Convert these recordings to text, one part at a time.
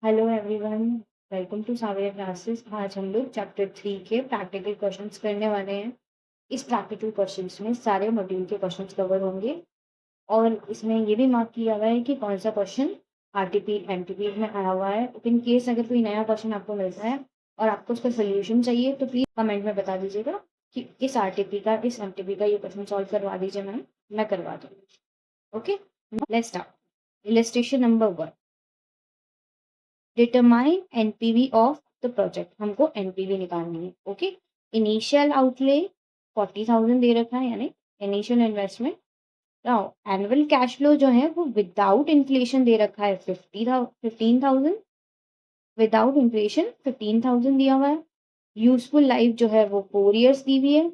Hello everyone, welcome to Savia classes. आज हम लोग चैप्टर 3 के प्रैक्टिकल क्वेश्चंस करने वाले हैं। इस प्रैक्टिकल क्वेश्चंस में सारे मॉड्यूल के क्वेश्चंस कवर होंगे और इसमें ये भी मार्क किया हुआ है कि कौन सा क्वेश्चन आरटीपी एनटीपी में आया हुआ है। इन केस अगर कोई नया क्वेश्चन आपको मिलता है और आपको उसका सोल्यूशन चाहिए तो प्लीज कमेंट में बता दीजिएगा कि इस आरटीपी का इस एनटीपी का ये क्वेश्चन सॉल्व करवा दीजिए मैम, मैं करवा दूँगी। Okay, let's start. Illustration number 1, determine NPV of the project. हमको एनपीवी निकालनी है। ओके, इनिशियल आउटले 40,000 दे रखा है, यानी initial investment. Now annual cash flow जो है वो विदाउट इन्फ्लेशन दे रखा है 15,000। विदाउट इन्फ्लेशन 15,000 दिया हुआ है। यूजफुल लाइफ जो है वो 4 years दी हुई है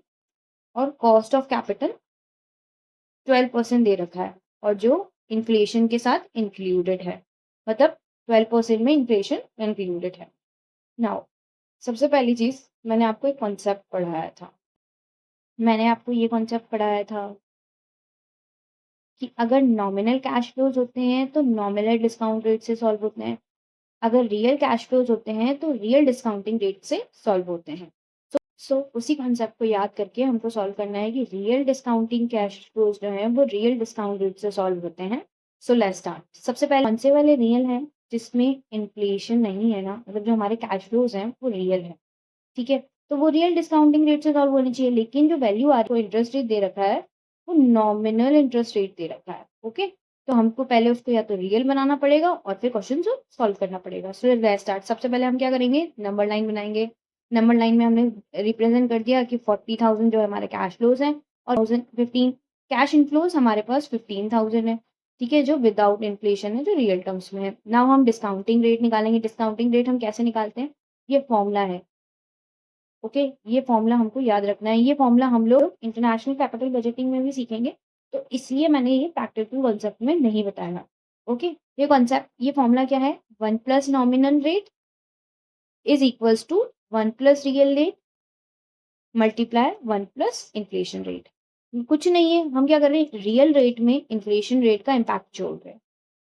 और कॉस्ट ऑफ कैपिटल 12% दे रखा है और जो इन्फ्लेशन के साथ इंक्लूडेड है, मतलब 12% में इन्फ्लेशन इंक्लूडेड है। नाउ सबसे पहली चीज, मैंने आपको एक कॉन्सेप्ट पढ़ाया था। मैंने आपको ये कॉन्सेप्ट पढ़ाया था कि अगर नॉमिनल कैश फ्लोज होते हैं तो नॉमिनल डिस्काउंट रेट से सॉल्व होते हैं, अगर रियल कैश फ्लोज होते हैं तो रियल डिस्काउंटिंग रेट से सॉल्व होते हैं। सो उसी कॉन्सेप्ट को याद करके हमको सॉल्व करना है कि रियल डिस्काउंटिंग कैश फ्लोज जो है वो रियल डिस्काउंट रेट से सॉल्व होते हैं। So let's start. सबसे पहले कौन से वाले रियल हैं जिसमें इन्फ्लेशन नहीं है ना, मतलब जो हमारे कैश फ्लोज हैं वो रियल है। ठीक है, तो वो रियल डिस्काउंटिंग रेट से सॉल्व होनी चाहिए, लेकिन जो वैल्यू आ रही है, इंटरेस्ट रेट दे रखा है वो नॉमिनल इंटरेस्ट रेट दे रखा है। ओके, तो हमको पहले उसको या तो रियल बनाना पड़ेगा और फिर क्वेश्चन को सॉल्व करना पड़ेगा। So let's start. सबसे पहले हम क्या करेंगे, नंबर लाइन बनाएंगे। नंबर लाइन में हमने रिप्रेजेंट कर दिया कि 40,000 जो हमारे कैश फ्लोज हैं और 15 कैश इनफ्लोज हमारे पास 15,000 है। ठीक है, जो विदाउट इन्फ्लेशन है, जो रियल टर्म्स में है। नाउ हम डिस्काउंटिंग रेट निकालेंगे। डिस्काउंटिंग रेट हम कैसे निकालते हैं, ये फॉर्मूला है। ओके, ये फॉर्मूला हमको याद रखना है। ये फॉर्मूला हम लोग इंटरनेशनल कैपिटल बजटिंग में भी सीखेंगे, तो इसलिए मैंने ये प्रैक्टिकल कॉन्सेप्ट में नहीं बताया। ओके, ये कॉन्सेप्ट, ये फॉर्मूला क्या है, 1 plus nominal rate is equals to 1 plus real rate multiply 1 plus inflation rate. कुछ नहीं है, हम क्या कर रहे हैं, रियल रेट में इन्फ्लेशन रेट का इम्पैक्ट जोड़ रहे हैं।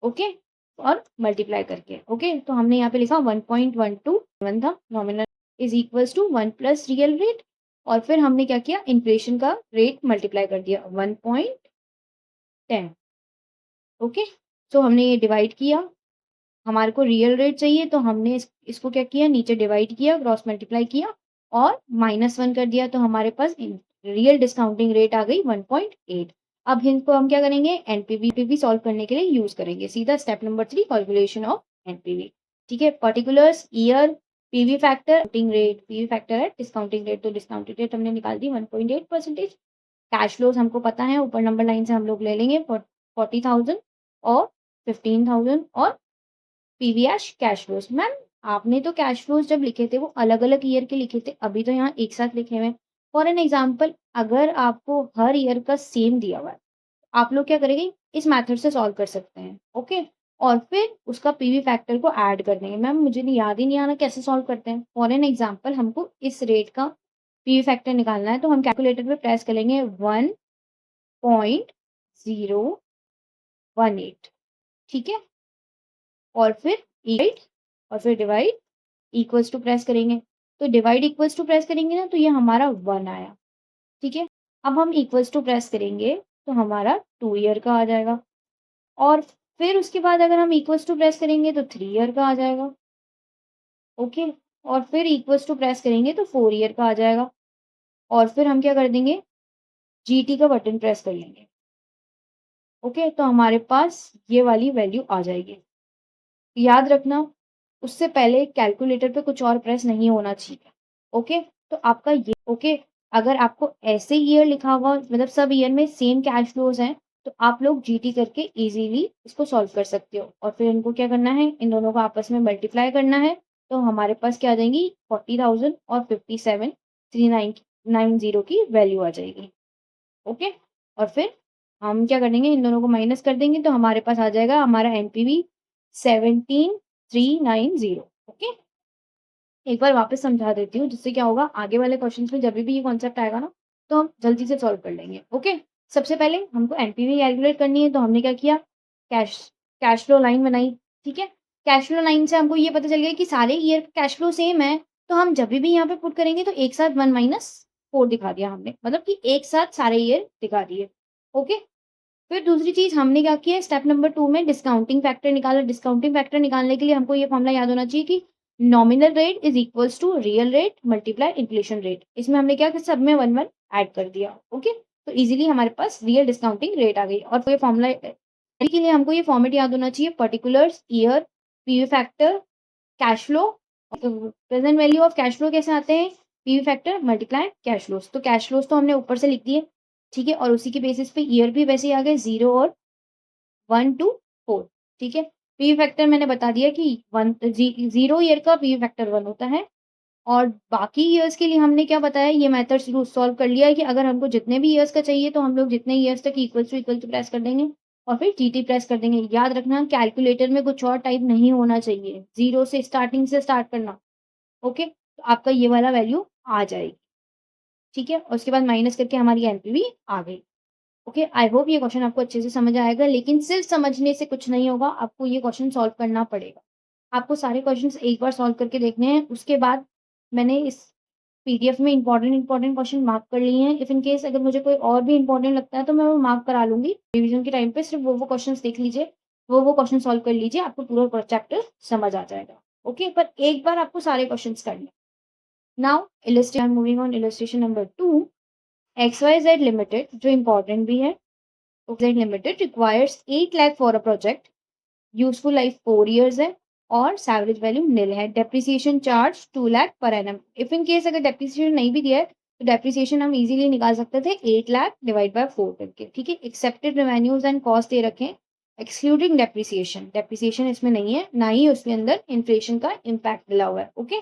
ओके, और मल्टीप्लाई करके। ओके, तो हमने यहाँ पे लिखा 1.12 था nominal is equals to 1 plus real rate, और फिर हमने क्या किया, इन्फ्लेशन का रेट मल्टीप्लाई कर दिया 1.10। ओके, सो हमने ये डिवाइड किया। हमारे को रियल रेट चाहिए तो हमने इसको क्या किया, नीचे डिवाइड किया, क्रॉस मल्टीप्लाई किया और -1 कर दिया, तो हमारे पास रियल डिस्काउंटिंग रेट आ गई 1.8। अब इनको हम क्या करेंगे, एनपीवी सॉल्व करने के लिए यूज करेंगे। सीधा step number 3, calculation of NPV. ठीक है, particulars, year, PV factor, rate. PV factor है डिस्काउंटिंग रेट, तो डिस्काउंटिंग रेट हमने निकाल दी 1.8%। कैश फ्लोज हमको पता है, ऊपर नंबर लाइन से हम लोग ले लेंगे 40,000 और 15,000 और पीवीएश कैश फ्लोज। मैम आपने तो कैश फ्लोज जब लिखे थे वो अलग अलग ईयर के लिखे थे, अभी तो यहाँ एक साथ लिखे हुए हैं। फॉर एन एग्जाम्पल, अगर आपको हर ईयर का सेम दिया हुआ है, आप लोग क्या करेंगे, इस मेथड से सॉल्व कर सकते हैं। ओके, और फिर उसका पीवी फैक्टर को ऐड कर देंगे। मैम मुझे नहीं याद ही नहीं आ रहा कैसे सॉल्व करते हैं। फॉर एन एग्जाम्पल, हमको इस रेट का पीवी फैक्टर निकालना है, तो हम कैलकुलेटर पे प्रेस करेंगे 1.018। ठीक है, और फिर डिवाइड, और फिर डिवाइड इक्वल्स टू प्रेस करेंगे, तो डिवाइड इक्वल्स टू प्रेस करेंगे ना, तो ये हमारा 1 आया। ठीक है, अब हम इक्वल्स टू प्रेस करेंगे तो हमारा 2 ईयर का आ जाएगा, और फिर उसके बाद अगर हम इक्वल्स टू प्रेस करेंगे तो 3 ईयर का आ जाएगा। ओके, और फिर इक्वल्स टू प्रेस करेंगे तो 4 ईयर का आ जाएगा, और फिर हम क्या कर देंगे, जीटी का बटन प्रेस कर लेंगे। ओके, तो हमारे पास ये वाली वैल्यू आ जाएगी। याद रखना, उससे पहले कैलकुलेटर पे कुछ और प्रेस नहीं होना चाहिए। ओके, तो आपका ये ओके, अगर आपको ऐसे ईयर लिखा हुआ, मतलब सब ईयर में सेम कैश फ्लोज हैं, तो आप लोग जीटी करके इजीली इसको सॉल्व कर सकते हो। और फिर इनको क्या करना है, इन दोनों को आपस में मल्टीप्लाई करना है, तो हमारे पास क्या आ जाएंगी, 40,000 और 57,390 की वैल्यू आ जाएगी। ओके, और फिर हम क्या करेंगे, इन दोनों को माइनस कर देंगे, तो हमारे पास आ जाएगा हमारा एनपीवी 17,390। ओके, एक बार वापस समझा देती हूँ, जिससे क्या होगा, आगे वाले क्वेश्चंस में जब भी ये कॉन्सेप्ट आएगा ना, तो हम जल्दी से सॉल्व कर लेंगे। ओके, सबसे पहले हमको एनपीवी कैलकुलेट करनी है, तो हमने क्या किया, कैश कैश फ्लो लाइन बनाई। ठीक है, कैश फ्लो लाइन से हमको ये पता चल गया कि सारे ईयर का कैश फ्लो सेम है, तो हम जब भी यहाँ पे पुट करेंगे तो एक साथ 1 माइनस 4 दिखा दिया हमने, मतलब कि एक साथ सारे ईयर दिखा दिए। ओके? फिर दूसरी चीज़ हमने क्या किया, स्टेप नंबर 2 में डिस्काउंटिंग फैक्टर निकाला। डिस्काउंटिंग फैक्टर निकालने के लिए हमको ये फॉर्मूला याद होना चाहिए कि nominal rate is equals to real rate multiply inflation rate. इसमें हमने क्या किया, सब में 1-1 ऐड कर दिया। ओके? तो ईज़िली हमारे पास रियल डिस्काउंटिंग रेट आ गई। और ये फॉर्मूला के लिए हमको ये फॉर्मेट याद होना चाहिए, particulars, year, PV factor, cash flow. Present value of cash flow कैसे आते हैं, PV factor multiply cash flows. तो कैश फ्लोज तो हमने ऊपर से लिख दिए, ठीक है, और उसी के बेसिस पे ईयर भी वैसे ही आ गए, 0 और 1 टू 4, ठीक है। पीवी फैक्टर मैंने बता दिया कि 0 ईयर का पीवी फैक्टर 1 होता है। और बाकी ईयर्स के लिए हमने क्या बताया, ये मेथड सॉल्व कर लिया है कि अगर हमको जितने भी ईयर्स का चाहिए तो हम लोग जितने ईयर्स तक इक्वल टू प्रेस कर देंगे और फिर जीटी प्रेस कर देंगे। याद रखना, कैलकुलेटर में कुछ और टाइप नहीं होना चाहिए, 0 से स्टार्टिंग से स्टार्ट करना। ओके? तो आपका ये वाला वैल्यू आ जाएगी, ठीक है? और उसके बाद माइनस करके हमारी एनपीवी आ गई। ओके, आई होप ये क्वेश्चन आपको अच्छे से समझ आएगा, लेकिन सिर्फ समझने से कुछ नहीं होगा, आपको ये क्वेश्चन सॉल्व करना पड़ेगा। आपको सारे क्वेश्चंस एक बार सॉल्व करके देखने हैं, उसके बाद मैंने इस पीडीएफ में इंपॉर्टेंट क्वेश्चन मार्क कर लिए हैं। इफ इन केस अगर मुझे कोई और भी इंपॉर्टेंट लगता है तो मैं वो मार्क करा लूंगी। रिवीजन के टाइम पे सिर्फ वो क्वेश्चंस देख लीजिए, वो क्वेश्चन सॉल्व कर लीजिए, आपको पूरा चैप्टर समझ आ जाएगा। ओके, पर एक बार आपको सारे क्वेश्चंस करने। Now illustration, moving on illustration number 2, XYZ limited, जो इंपॉर्टेंट भी है। XYZ limited requires 8 lakh for a project, useful life 4 years है और सैवरेज वैल्यू निल है। Depreciation charge 2 lakh per annum. If in case अगर डेप्रिसिएशन नहीं भी दिया है तो डेप्रिसिएशन हम इजीली निकाल सकते थे 8 लाख डिवाइड बाय 4 करके, ठीक है। एक्सेप्टेड रेवेन्यूज एंड कॉस्ट दे रखे हैं एक्सक्लूडिंग डेप्रिसिएशन। डेप्रिसिएशन इसमें नहीं है, ना ही उसके अंदर इन्फ्लेशन का इम्पैक्ट मिला हुआ है। ओके,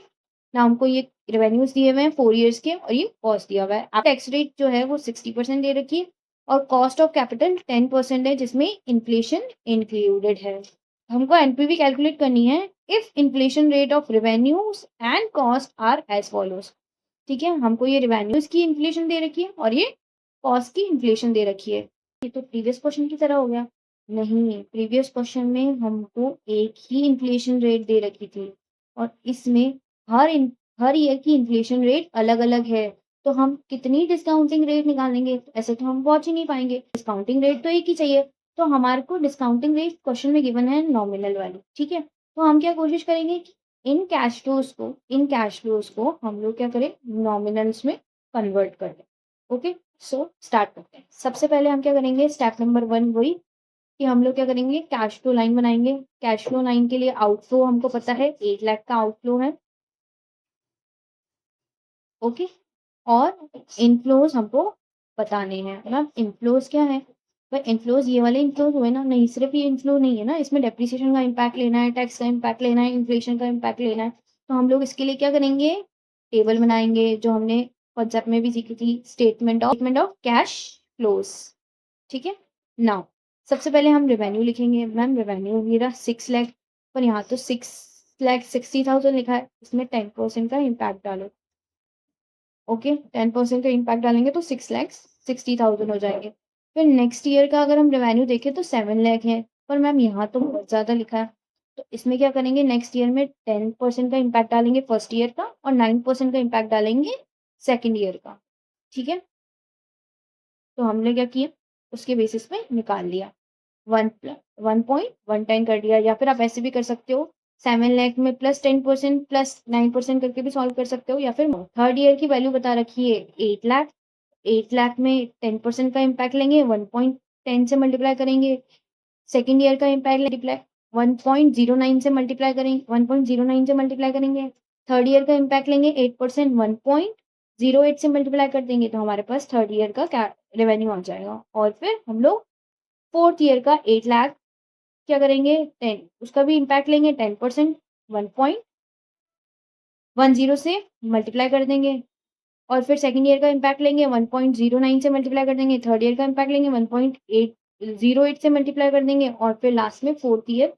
ना हमको ये रेवेन्यूज दिए हुए हैं 4 इयर्स के और ये कॉस्ट दिया हुआ है। आप टैक्स रेट जो है वो 60% दे रखी है और कॉस्ट ऑफ कैपिटल 10% है जिसमें इन्फ्लेशन इंक्लूडेड है। हमको एनपीवी कैलकुलेट करनी है if inflation rate of revenues and cost are as follows, ठीक है। हमको ये रेवेन्यूज की इन्फ्लेशन दे रखी है और ये कॉस्ट की इन्फ्लेशन दे रखी है। ये तो प्रीवियस क्वेश्चन की तरह हो गया। नहीं, प्रीवियस क्वेश्चन में हमको एक ही इन्फ्लेशन रेट दे रखी थी और इसमें हर ईयर की इन्फ्लेशन रेट अलग अलग है। तो हम कितनी डिस्काउंटिंग रेट निकालेंगे, ऐसे तो हम पहुंच ही नहीं पाएंगे। डिस्काउंटिंग रेट तो एक ही चाहिए, तो हमारे को डिस्काउंटिंग रेट क्वेश्चन में गिवन है नॉमिनल वाली, ठीक है। तो हम क्या कोशिश करेंगे कि इन कैश फ्लोज को हम लोग क्या करें, नॉमिनल्स में कन्वर्ट कर दें। ओके, सो स्टार्ट करते हैं। सबसे पहले हम क्या करेंगे, स्टेप नंबर 1 वही कि हम लोग क्या करेंगे, कैश फ्लो लाइन बनाएंगे। कैश फ्लो लाइन के लिए आउटफ्लो हमको पता है 8 लाख का आउटफ्लो है। ओके, और इनफ्लोज हमको बताने हैं। मतलब इनफ्लोज क्या है, भाई इनफ्लोज ये वाले इनफ्लोज हुए ना, नहीं सिर्फ ये इनफ्लो नहीं है ना, इसमें डेप्रिसिएशन का इम्पैक्ट लेना है, टैक्स का इम्पैक्ट लेना है, इन्फ्लेशन का इम्पैक्ट लेना है। तो हम लोग इसके लिए क्या करेंगे, टेबल बनाएंगे जो हमने कॉन्सेप्ट में भी सीखी थी, स्टेटमेंट ऑफ कैश फ्लोज, ठीक है। नाउ सबसे पहले हम रेवेन्यू लिखेंगे। मैम रेवेन्यू मेरा 6 लाख, पर यहाँ तो 6,60,000 लिखा है, इसमें 10% का इम्पैक्ट डालो। ओके, 10% का इम्पैक्ट डालेंगे तो 6,60,000 हो जाएंगे। फिर नेक्स्ट ईयर का अगर हम रेवेन्यू देखें तो 7 लाख है, पर मैम यहाँ तो बहुत ज़्यादा लिखा है। तो इसमें क्या करेंगे, नेक्स्ट ईयर में 10% का इम्पैक्ट डालेंगे फर्स्ट ईयर का और 9% का इम्पैक्ट डालेंगे सेकेंड ईयर का, ठीक है। तो हमने क्या किया, उसके बेसिस पे निकाल लिया, 1.19 कर दिया। या फिर आप ऐसे भी कर सकते हो, 7 लाख में प्लस 10% प्लस 9% करके भी सॉल्व कर सकते हो। या फिर थर्ड ईयर की वैल्यू बता रखी है 8 लाख, 8 लाख में 10% का इम्पैक्ट लेंगे, 1.10 से मल्टीप्लाई करेंगे। सेकेंड ईयर का इम्पैक्ट मल्टीप्लाई 1.09 से मल्टीप्लाई करेंगे, 1.09 से मल्टीप्लाई करेंगे। थर्ड ईयर का इम्पैक्ट लेंगे 8%, 1.08 से मल्टीप्लाई कर देंगे, तो हमारे पास थर्ड ईयर का क्या रेवेन्यू आ जाएगा। और फिर हम लोग फोर्थ ईयर का 8 लाख क्या करेंगे, 10 उसका भी इम्पैक्ट लेंगे, 10% 1.10 से मल्टीप्लाई कर देंगे। और फिर सेकंड ईयर का इम्पैक्ट लेंगे, 1.09 से मल्टीप्लाई कर देंगे। थर्ड ईयर का इम्पैक्ट लेंगे, 1.808 से मल्टीप्लाई कर देंगे। और फिर लास्ट में फोर्थ ईयर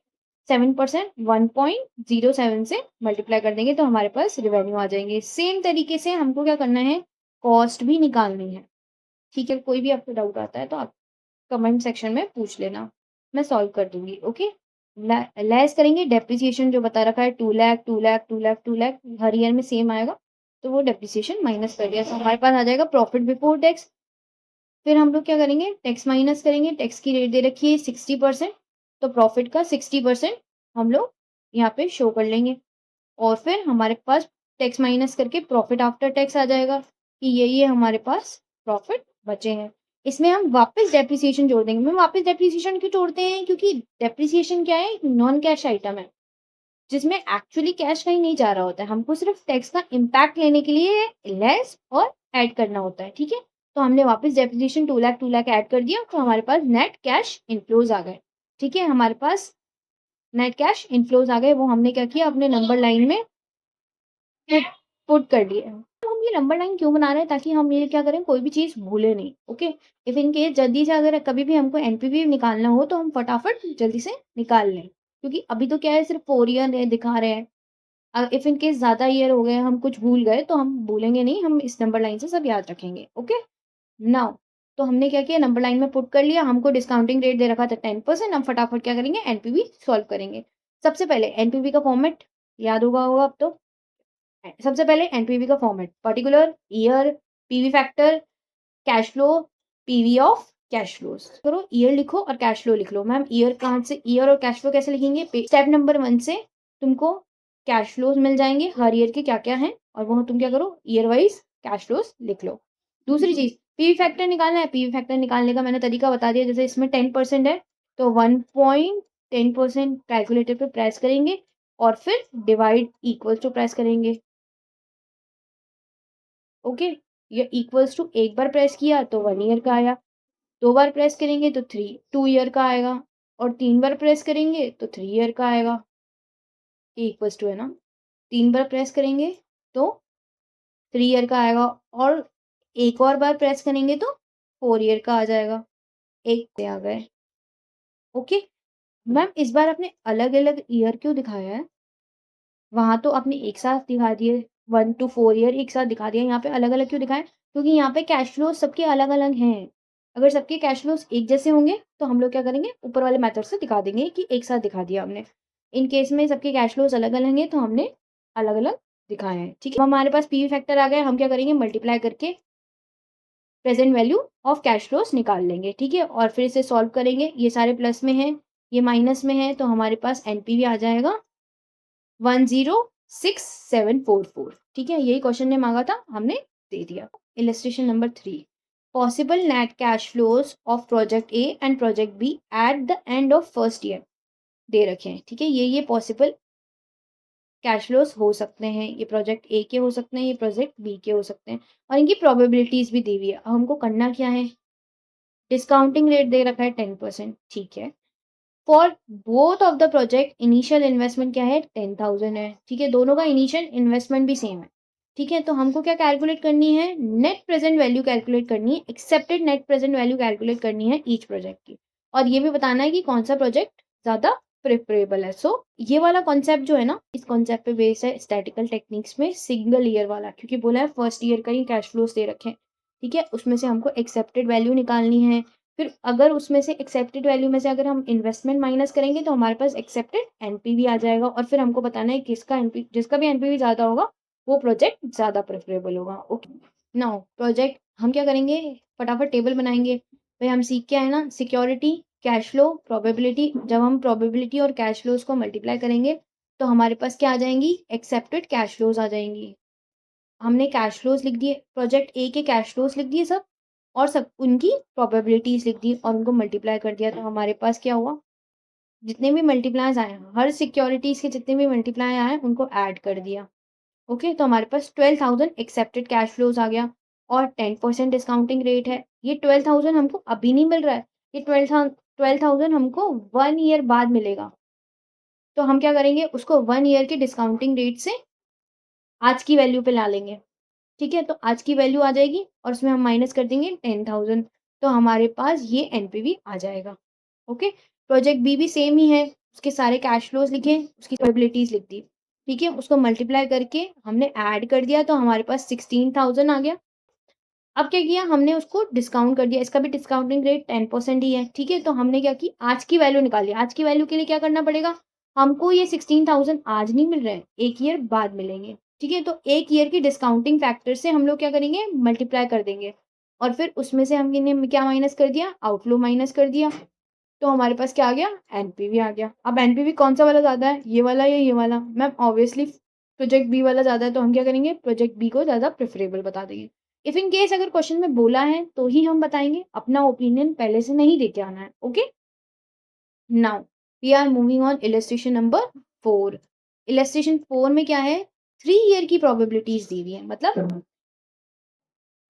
7%, 1.07 से मल्टीप्लाई कर देंगे, तो हमारे पास रिवेन्यू आ जाएंगे। सेम तरीके से हमको क्या करना है, कॉस्ट भी निकालनी है, ठीक है। कोई भी आपको डाउट आता है तो आप कमेंट सेक्शन में पूछ लेना, मैं सॉल्व कर दूंगी। ओके, लेस करेंगे डेप्रिसिएशन जो बता रखा है 2 लाख 2 लाख 2 लाख 2 लाख हर ईयर में सेम आएगा, तो वो डेप्रिसिएशन माइनस कर दिया, तो हमारे पास आ जाएगा प्रॉफिट बिफोर टैक्स। फिर हम लोग क्या करेंगे, टैक्स माइनस करेंगे, टैक्स की रेट दे रखी है 60%, तो प्रॉफिट का 60% हम लोग यहाँ पे शो कर लेंगे। और फिर हमारे पास टैक्स माइनस करके प्रॉफिट आफ्टर टैक्स आ जाएगा कि ये हमारे पास प्रॉफिट बचे हैं। इसमें हम वापस डेप्रिसिएशन जोड़ देंगे। मैं वापस डेप्रिसिएशन क्यों जोड़ते हैं, क्योंकि डेप्रिसिएशन क्या है, नॉन कैश आइटम है जिसमें एक्चुअली कैश कहीं नहीं जा रहा होता है, हमको सिर्फ टैक्स का इम्पैक्ट लेने के लिए लेस और ऐड करना होता है, ठीक है। तो हमने वापस डेप्रिसिएशन 2 लाख ऐड कर दिया, तो हमारे पास नेट कैश इनफ्लोज आ गए, ठीक है। हमारे पास नेट कैश इनफ्लोज आ गए, वो हमने क्या किया, अपने नंबर लाइन में पुट पुट कर दिए। तो हम ये नंबर लाइन क्यों बना रहे हैं, ताकि हम ये क्या करें, कोई भी चीज़ भूले नहीं, ओके। इफ इन केस जल्दी से अगर कभी भी हमको एनपीवी निकालना हो तो हम फटाफट जल्दी से निकाल लें, क्योंकि अभी तो क्या है, सिर्फ 4 ईयर दिखा रहे हैं। इफ इन केस ज़्यादा ईयर हो गए, हम कुछ भूल गए, तो हम भूलेंगे नहीं, हम इस नंबर लाइन से सब याद रखेंगे, ओके। नाउ तो हमने क्या किया, नंबर लाइन में पुट कर लिया, हमको डिस्काउंटिंग रेट दे रखा था 10%। हम फटाफट क्या करेंगे, एनपीवी सॉल्व करेंगे। सबसे पहले एनपीवी का फॉर्मेट याद होगा अब तो। सबसे पहले एनपीवी का format, particular, year, PV factor, cash flow, PV of cash flows करो, ईयर लिखो और कैश फ्लो लिख लो। मैम ईयर कहाँ से, ईयर और कैश फ्लो कैसे लिखेंगे, स्टेप नंबर 1 से तुमको कैश फ्लोज मिल जाएंगे हर ईयर के क्या क्या हैं, और वो तुम क्या करो, ईयर वाइज कैश फ्लोज लिख लो। दूसरी चीज, पीवी फैक्टर निकालना है। पीवी फैक्टर निकालने का मैंने तरीका बता दिया, जैसे इसमें 10% है तो 1.10% कैलकुलेटर पे प्रेस करेंगे और फिर डिवाइड इक्वल टू प्रेस करेंगे, ओके। ये इक्वल्स टू एक बार प्रेस किया तो 1 ईयर का आया, 2 बार प्रेस करेंगे तो 2 ईयर का आएगा, और 3 बार प्रेस करेंगे तो 3 ईयर का आएगा। ये इक्वल्स टू है ना, 3 बार प्रेस करेंगे तो 3 ईयर का आएगा, और एक और बार प्रेस करेंगे तो 4 ईयर का आ जाएगा। एक पे आ गए, ओके। मैम इस बार आपने अलग-अलग ईयर क्यों दिखाया है? वहाँ तो आपने एक साथ दिखा दिए, 1 टू 4 ईयर एक साथ दिखा दिया, यहाँ पे अलग-अलग क्यों दिखाएँ? क्योंकि यहाँ पे कैश फ्लोज़ सबके अलग-अलग हैं। अगर सबके कैश फ्लोज़ एक जैसे होंगे, तो हम लोग क्या करेंगे, ऊपर वाले मेथड से दिखा देंगे कि एक साथ दिखा दिया हमने। इन केस में सबके कैश फ्लोज़ अलग-अलग हैं, तो हमने अलग-अलग दिखाए हैं, ठीक है? अब हमारे पास पीवी फैक्टर आ गया, हम क्या करेंगे, मल्टीप्लाई करके present value of cash flows निकाल लेंगे, ठीक है? और फिर इसे सॉल्व करेंगे, ये सारे प्लस में हैं, ये माइनस में है, तो हमारे पास एनपीवी आ जाएगा 106744, ठीक है। यही क्वेश्चन ने मांगा था, हमने दे दिया। Illustration number 3, possible net cash flows of project A and project B at the end of first year दे रखे हैं, ठीक है। ये पॉसिबल कैश फ्लोज हो सकते हैं, ये प्रोजेक्ट ए के हो सकते हैं, ये प्रोजेक्ट बी के हो सकते हैं, और इनकी प्रोबेबिलिटीज भी दी हुई है। अब हमको करना क्या है, डिस्काउंटिंग रेट दे रखा है 10%, ठीक है। For both of the project initial investment क्या है, 10,000 है, ठीक है। दोनों का इनिशियल इन्वेस्टमेंट भी सेम है, ठीक है। तो हमको क्या कैलकुलेट करनी है, नेट प्रेजेंट वैल्यू कैलकुलेट करनी है, accepted net present value calculate करनी है ईच प्रोजेक्ट की, और ये भी बताना है कि कौन सा प्रोजेक्ट ज़्यादा प्रेफरेबल है। सो ये वाला कॉन्सेप्ट जो है ना, इस कॉन्सेप्ट पे बेस है स्टैटिकल टेक्निक्स में सिंगल ईयर वाला, क्योंकि बोला है फर्स्ट ईयर का ही कैश फ्लोज दे रखे हैं, ठीक है। उसमें से हमको एक्सेप्टेड वैल्यू निकालनी है, फिर अगर उसमें से एक्सेप्टेड वैल्यू में से अगर हम इन्वेस्टमेंट माइनस करेंगे तो हमारे पास एक्सेप्टेड एनपीवी आ जाएगा, और फिर हमको बताना है किसका एनपी, जिसका भी एनपीवी ज़्यादा होगा वो प्रोजेक्ट ज़्यादा प्रेफरेबल होगा, ओके। नाउ प्रोजेक्ट हम क्या करेंगे, फटाफट टेबल बनाएंगे। भाई हम सीख के आए ना, सिक्योरिटी, कैश फ्लो, प्रोबेबिलिटी। जब हम प्रोबेबिलिटी और कैश फ्लोज को मल्टीप्लाई करेंगे तो हमारे पास क्या आ जाएंगी, एक्सेप्टेड कैश फ्लोज आ जाएंगी। हमने कैश फ्लोज लिख दिए, प्रोजेक्ट ए के कैश फ्लोज लिख दिए सब, और सब उनकी प्रोबेबिलिटीज लिख दी और उनको मल्टीप्लाई कर दिया, तो हमारे पास क्या हुआ, जितने भी मल्टीप्लायर्स आए हैं, हर सिक्योरिटीज के जितने भी मल्टीप्लाई आए हैं उनको ऐड कर दिया, ओके। तो हमारे पास 12,000 एक्सेप्टेड कैश फ्लोज आ गया, और 10% डिस्काउंटिंग रेट है। ये 12,000 हमको अभी नहीं मिल रहा है, ये 12,000 हमको 1 ईयर बाद मिलेगा। तो हम क्या करेंगे, उसको 1 ईयर के डिस्काउंटिंग रेट से आज की वैल्यू पे ला लेंगे, ठीक है। तो आज की वैल्यू आ जाएगी और उसमें हम माइनस कर देंगे 10,000, तो हमारे पास ये एनपीवी आ जाएगा, ओके। प्रोजेक्ट बी भी सेम ही है, उसके सारे कैश फ्लोज लिखे, उसकी प्रोबेबिलिटीज लिख दी, ठीक है। उसको मल्टीप्लाई करके हमने ऐड कर दिया, तो हमारे पास 16,000 आ गया। अब क्या किया हमने उसको डिस्काउंट कर दिया, इसका भी डिस्काउंटिंग रेट 10% ही है, ठीक है? तो हमने क्या की आज की वैल्यू निकाली, आज की वैल्यू के लिए क्या करना पड़ेगा? हमको ये 16,000 आज नहीं मिल रहे हैं, 1 ईयर बाद मिलेंगे, ठीक है? तो 1 ईयर की डिस्काउंटिंग फैक्टर से हम लोग क्या करेंगे? मल्टीप्लाई कर देंगे और फिर उसमें से हमने क्या माइनस कर दिया? आउटफ्लो माइनस कर दिया। तो हमारे पास क्या आ गया? एनपीवी आ गया। अब एनपीवी कौन-सा वाला ज़्यादा है? ये वाला या ये वाला? मैम ऑब्वियसली प्रोजेक्ट बी वाला ज़्यादा है, तो हम क्या करेंगे? प्रोजेक्ट बी को ज़्यादा प्रेफ़रेबल बता देंगे। इफ इन केस अगर क्वेश्चन में बोला है, तो ही हम बताएँगे, अपना ओपिनियन पहले से नहीं दे के आना है, okay? Now we are moving on illustration number 4। Illustration 4 में क्या है? 3 ईयर की प्रोबेबिलिटीज़ दी हुई है। मतलब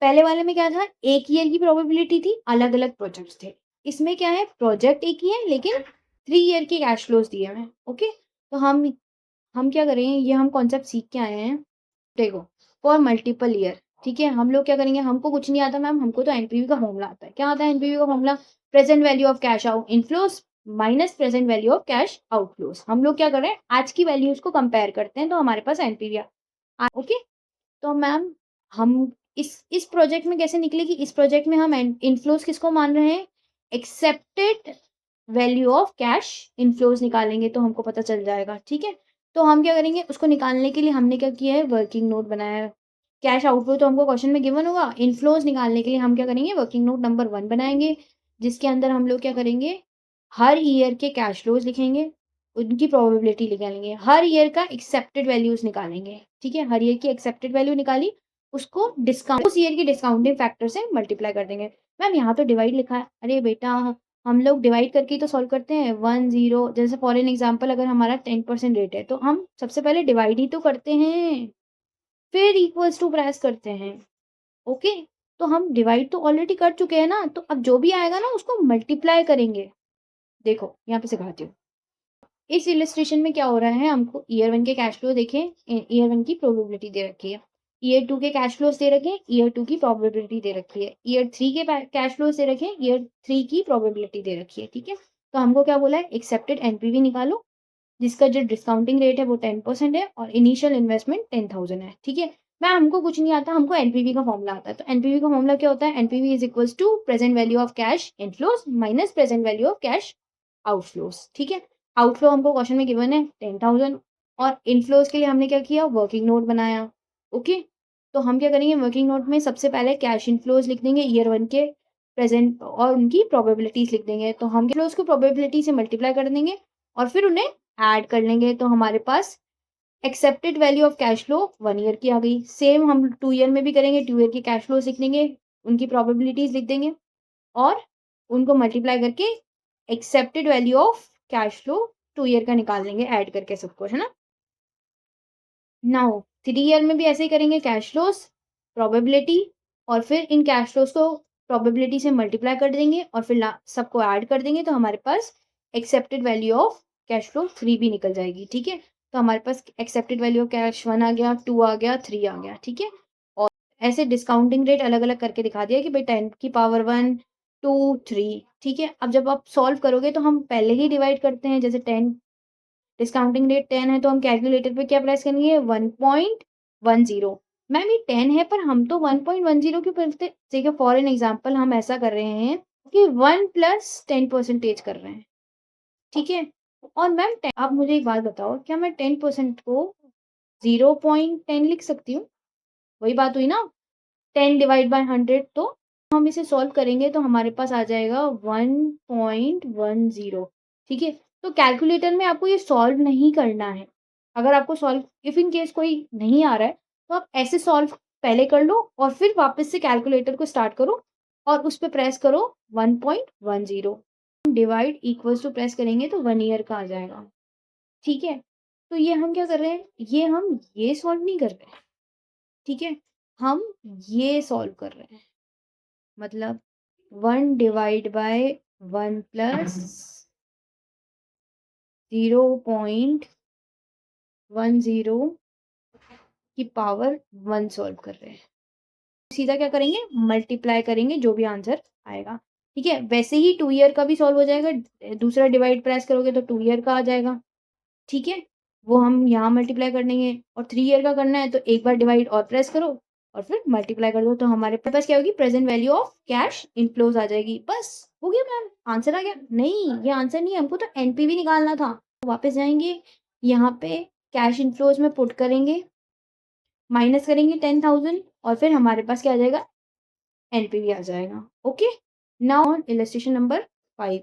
पहले वाले में क्या था? 1 ईयर की प्रोबेबिलिटी थी, अलग-अलग प्रोजेक्ट्स थे। इसमें क्या है? प्रोजेक्ट एक ही है, लेकिन 3 ईयर के कैश फ्लोज़ दिए हुए हैं, ओके? तो हम क्या करेंगे, ये हम कॉन्सेप्ट सीख के आए हैं। देखो, फॉर मल्टीपल ईयर, ठीक है? हम लोग क्या करेंगे, हमको कुछ नहीं आता मैम, हमको तो एनपीवी का फॉर्मूला आता है। क्या आता है एनपीवी का formula? Present value of cash out inflows minus present value of cash outflows. हम लोग क्या कर रहे हैं, आज की वैल्यूज़ को कंपेयर करते हैं, तो हमारे पास एनपीवी ओके? तो मैम हम इस प्रोजेक्ट में कैसे निकलेगी? इस प्रोजेक्ट में हम इनफ्लोज़ किसको मान रहे हैं? एक्सेप्टेड वैल्यू ऑफ कैश इनफ्लोज़ निकालेंगे तो हमको पता चल जाएगा, ठीक है? तो हम क्या करेंगे, उसको निकालने के लिए हमने क्या किया है, वर्किंग नोट बनाया है। कैश आउटफ्लो तो हमको क्वेश्चन में गिवन होगा, इनफ्लोज़ निकालने के लिए हम क्या करेंगे, वर्किंग नोट नंबर 1 बनाएँगे, जिसके अंदर हम लोग क्या करेंगे, हर ईयर के कैश फ्लोज़ लिखेंगे, उनकी प्रोबेबिलिटी निकालेंगे, हर ईयर का एक्सेप्टेड वैल्यूज़ निकालेंगे, ठीक है? हर ईयर की एक्सेप्टेड वैल्यू निकाली, उसको डिस्काउंट उस ईयर के डिस्काउंटिंग फैक्टर से मल्टीप्लाई कर देंगे। मैम यहाँ तो डिवाइड लिखा है। अरे बेटा, हम लोग डिवाइड करके ही तो सॉल्व करते हैं। 1 0 जैसे फॉर एन एग्ज़ाम्पल अगर हमारा 10% रेट है, तो हम सबसे पहले डिवाइड ही तो करते हैं, फिर इक्वल्स टू प्रेस करते हैं, ओके? तो हम डिवाइड तो ऑलरेडी कर चुके हैं ना, तो अब जो भी आएगा ना उसको मल्टीप्लाई करेंगे। देखो, यहाँ पे सिखाती हूँ। इस इलस्ट्रेशन में क्या हो रहा है, हमको ईयर 1 के कैश फ्लो देखें, ईयर 1 की प्रोबेबिलिटी दे रखी है। ईयर 2 के कैश फ्लोज़ दे रखे हैं, ईयर 2 की प्रोबेबिलिटी दे रखी है। ईयर 3 के कैश फ्लोज़ दे रखे हैं, ईयर 3 की प्रोबेबिलिटी दे रखी है, ठीक है? तो हमको क्या बोला है, एक्सेप्टेड एनपीवी निकालो, जिसका जो डिस्काउंटिंग रेट है वो 10% है और इनिशियल इन्वेस्टमेंट 10,000 है, ठीक है? मैम हमको कुछ नहीं आता, हमको एनपीवी का फॉर्मूला आता है। तो एनपीवी का फॉर्मूला क्या होता है? NPV is equals to present value of cash inflows minus present value of cash outflows, ठीक है? आउटफ्लो हमको क्वेश्चन में गिवन है 10,000 और इनफ्लोज़ के लिए हमने क्या किया, वर्किंग नोट बनाया, ओके? तो हम क्या करेंगे, वर्किंग नोट में सबसे पहले कैश इनफ्लोज़ लिख देंगे ईयर 1 के प्रेज़ेंट और उनकी प्रोबेबिलिटीज़ लिख देंगे। तो हम इनफ्लोज़ को प्रोबेबिलिटी से मल्टीप्लाई कर देंगे और फिर उन्हें ऐड कर लेंगे, तो हमारे पास accepted value of cash flow 1 year की आ गई। सेम हम 2 ईयर में भी करेंगे, 2 ईयर के कैश फ्लोज़ लिख देंगे, उनकी प्रोबेबिलिटीज़ लिख देंगे और उनको मल्टीप्लाई करके accepted value of cash flow 2 year का निकाल लेंगे ऐड करके सब कुछ, है ना? नाउ 3 ईयर में भी ऐसे ही करेंगे, कैश फ्लोज़, प्रोबेबिलिटी और फिर इन कैश फ्लोज़ को प्रोबेबिलिटी से मल्टीप्लाई कर देंगे और फिर सबको ऐड कर देंगे, तो हमारे पास accepted value of cash flow 3 भी निकल जाएगी, ठीक है? तो हमारे पास एक्सेप्टेड वैल्यू ऑफ कैश 1 आ गया, 2 आ गया, 3 आ गया, ठीक है? और ऐसे डिस्काउंटिंग रेट अलग-अलग करके दिखा दिया कि भई 10 की पावर 1, 2, 3, ठीक है? अब जब आप सॉल्व करोगे तो हम पहले ही डिवाइड करते हैं, जैसे 10 डिस्काउंटिंग रेट 10 है तो हम कैलकुलेटर पे क्या प्रेस करेंगे, 1.10। मैम ये 10 है पर हम तो 1.10 क्यों करते, देखिए फॉर एन एग्जांपल हम ऐसा कर रहे हैं कि 1 प्लस 10 परसेंटेज कर रहे हैं, ठीक है? और मैम आप मुझे एक बात बताओ, क्या मैं 10% को 0.10 लिख सकती हूँ? वही बात हुई ना, 10 डिवाइड बाय 100, तो हम इसे सॉल्व करेंगे तो हमारे पास आ जाएगा 1.10, ठीक है? तो कैलकुलेटर में आपको ये सॉल्व नहीं करना है। अगर आपको सॉल्व इफ इन केस कोई नहीं आ रहा है, तो आप ऐसे सॉल्व पहले कर लो और फिर वापस से कैलकुलेटर को स्टार्ट करो और उस पे प्रेस करो 1.10। डिवाइड इक्वल्स टू प्रेस करेंगे तो 1 ईयर का आ जाएगा, ठीक है? तो ये हम क्या कर रहे हैं? ये सॉल्व नहीं कर रहे हैं, ठीक है? हम ये सॉल्व कर रहे हैं। मतलब 1 डिवाइड बाय 1 प्लस 0.10 की पावर 1 सॉल्व कर रहे हैं। सीधा क्या करेंगे, मल्टीप्लाई करेंगे जो भी आंसर आएगा, ठीक है? वैसे ही 2 ईयर का भी सॉल्व हो जाएगा, दूसरा डिवाइड प्रेस करोगे तो 2 ईयर का आ जाएगा, ठीक है? वो हम यहाँ मल्टीप्लाई कर देंगे और 3 ईयर का करना है तो एक बार डिवाइड और प्रेस करो और फिर मल्टीप्लाई कर दो तो हमारे पास क्या होगी, present value of cash inflows आ जाएगी। बस हो गया मैम, आंसर आ गया। नहीं, ये आंसर नहीं है, हमको तो एनपीवी निकालना था। वापस जाएंगे, यहाँ पे कैश इनफ्लोज में पुट करेंगे, माइनस करेंगे 10,000 और फिर हमारे पास क्या आ जाएगा, एनपीवी आ जाएगा। ओके, नाउ इलस्ट्रेशन नंबर 5,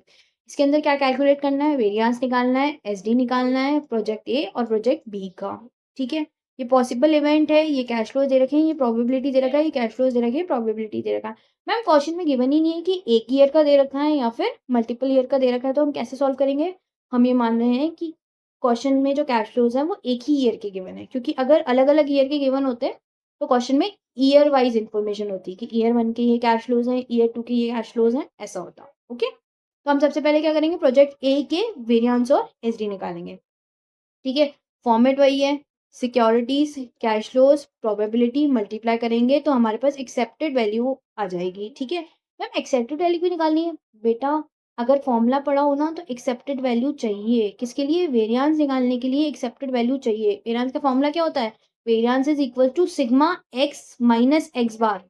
इसके अंदर क्या कैलकुलेट करना है, वेरिएंस निकालना है, एसडी निकालना है प्रोजेक्ट ए और प्रोजेक्ट बी का। ठीक है, ये पॉसिबल इवेंट है, ये कैश फ्लो दे रखे हैं, ये प्रोबेबिलिटी दे रखा है, ये कैश फ्लोज दे रखे हैं, प्रोबेबिलिटी दे रखा है। मैम क्वेश्चन में गिवन ही नहीं है कि एक ईयर का दे रखा है या फिर मल्टीपल ईयर का दे रखा है, तो हम कैसे सॉल्व करेंगे। हम ये मान रहे हैं कि क्वेश्चन में जो कैश फ्लोज है वो एक ही ईयर के गिवन है, क्योंकि अगर अलग अलग ईयर के गिवन होते तो क्वेश्चन में ईयर वाइज इन्फॉर्मेशन होती कि ईयर 1 के ये कैश फ्लोज हैं, ईयर 2 के ये कैश फ्लोज हैं, ऐसा होता। ओके, तो हम सबसे पहले क्या करेंगे, प्रोजेक्ट ए के वेरिएंस और एसडी निकालेंगे। ठीक है, फॉर्मेट वही है, securities, cash flows, probability multiply करेंगे तो हमारे पास एक्सेप्टेड वैल्यू आ जाएगी। ठीक है मैम, एक्सेप्टेड वैल्यू क्यों निकालनी है बेटा, अगर फॉर्मूला पढ़ा हो ना तो एक्सेप्टेड वैल्यू चाहिए, किसके लिए, वेरिएंस निकालने के लिए एक्सेप्टेड वैल्यू चाहिए। वेरिएंस का फॉर्मूला क्या होता है, variance is equal to sigma x minus x bar.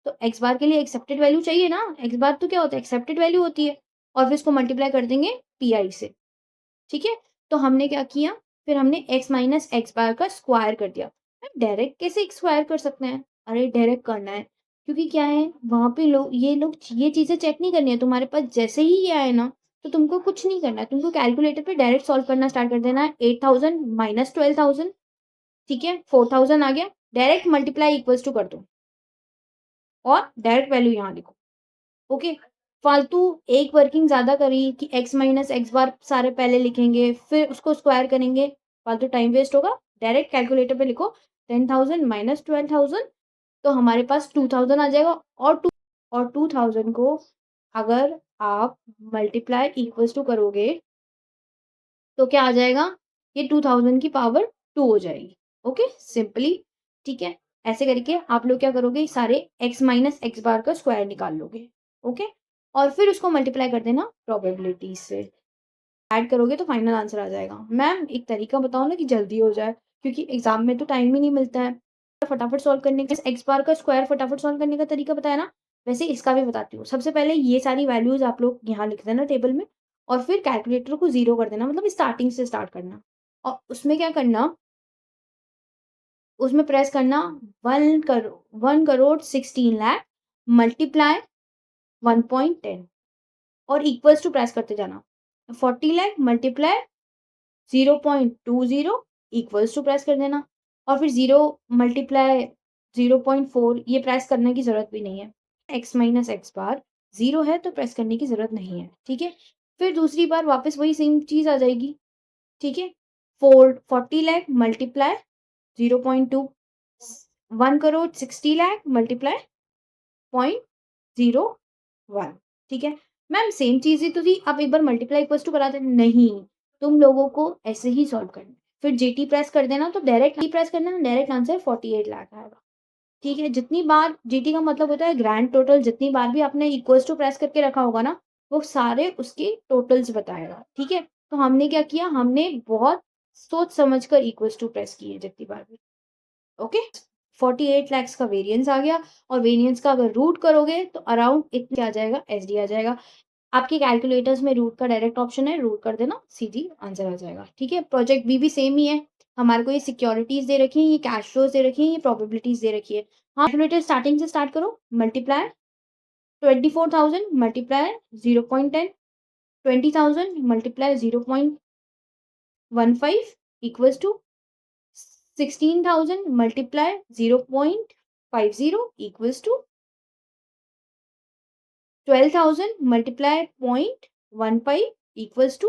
तो एक्स बार के लिए एक्सेप्टेड वैल्यू चाहिए ना, एक्स बार तो क्या होता है, एक्सेप्टेड वैल्यू होती है, और फिर इसको मल्टीप्लाई कर देंगे पी से। ठीक है, तो हमने क्या किया, फिर हमने x माइनस एक्स बार का स्क्वायर कर दिया। मैम डायरेक्ट कैसे स्क्वायर कर सकते हैं, अरे डायरेक्ट करना है, क्योंकि क्या है वहां पे लोग ये चीजें चेक नहीं करनी है तुम्हारे पास, जैसे ही ये आए ना तो तुमको कुछ नहीं करना है, तुमको कैलकुलेटर पे डायरेक्ट सॉल्व करना स्टार्ट कर देना है। 8,000 माइनस 12,000, ठीक है 4,000 आ गया, डायरेक्ट मल्टीप्लाई इक्वल्स टू कर दो और डायरेक्ट वैल्यू यहाँ लिखो। ओके, फालतू एक वर्किंग ज्यादा करी कि x माइनस एक्स बार सारे पहले लिखेंगे फिर उसको स्क्वायर करेंगे, फालतू टाइम वेस्ट होगा। डायरेक्ट कैलकुलेटर पे लिखो 10,000 माइनस 12,000, तो हमारे पास 2,000 आ जाएगा। और 2,000 को अगर आप मल्टीप्लाई इक्वल्स टू करोगे तो क्या आ जाएगा, ये 2,000 की पावर 2 हो जाएगी। ओके सिंपली, ठीक है, ऐसे करके आप लोग क्या करोगे, सारे x माइनस एक्स बार का स्क्वायर निकाल लोगे। ओके, और फिर उसको मल्टीप्लाई कर देना प्रोबेबिलिटी से, ऐड करोगे तो फाइनल आंसर आ जाएगा। मैम एक तरीका बताओ ना कि जल्दी हो जाए, क्योंकि एग्जाम में तो टाइम ही नहीं मिलता है। फटाफट सॉल्व करने का, एक्स बार का स्क्वायर फटाफट सॉल्व करने का तरीका बताया ना, वैसे इसका भी बताती हूँ। सबसे पहले ये सारी वैल्यूज आप लोग यहाँ लिख देना टेबल में, और फिर कैलकुलेटर को 0 कर देना, मतलब स्टार्टिंग से स्टार्ट करना, और उसमें क्या करना, उसमें प्रेस करना 1 करोड़ 16 लाख मल्टीप्लाई 1.10 और इक्वल्स टू प्रेस करते जाना, 40 lakh multiply 0.20 equals to press कर देना, और फिर 0 मल्टीप्लाई 0.4, ये प्रेस करने की जरूरत भी नहीं है, x माइनस एक्स बार 0 है तो प्रेस करने की जरूरत नहीं है। ठीक है, फिर दूसरी बार वापस वही सेम चीज आ जाएगी। ठीक है, 40 लाख मल्टीप्लाई 0.2, 1 करोड़ 60 लाख मल्टीप्लाई 0.01। ठीक है मैम, सेम चीज ही तो थी, आप एक बार मल्टीप्लाई इक्वल्स टू करा दे, नहीं तुम लोगों को ऐसे ही सॉल्व करना है। फिर जीटी प्रेस कर देना, तो डायरेक्ट प्रेस करना, डायरेक्ट आंसर 48 लाख आएगा। ठीक है, जितनी बार जीटी का मतलब होता है ग्रैंड टोटल, जितनी बार भी आपने इक्वल्स टू प्रेस करके रखा होगा ना वो सारे उसके टोटल्स बताएगा। ठीक है, तो हमने क्या किया, हमने बहुत सोच समझ कर इक्वल्स टू प्रेस किए जितनी बार भी। ओके, 48 लैक्स का वेरिएंस आ गया, और वेरिएंस का अगर रूट करोगे तो अराउंड इतना आ जाएगा, एसडी आ जाएगा। आपके कैलकुलेटर्स में रूट का डायरेक्ट ऑप्शन है, रूट कर देना, सीधी आंसर आ जाएगा। ठीक है, प्रोजेक्ट बी भी सेम ही है, हमारे को ये सिक्योरिटीज दे रखी है, ये कैश फ्लोज दे रखी है, ये प्रोबेबिलिटीज दे रखी है। हाँ, कैलकुलेटर स्टार्टिंग से स्टार्ट करो, multiply 24,000 multiply 0.10, 20,000 multiply 0.15 equals to 16,000 multiply 0.50 equals to 12,000 multiply 0.15 equals to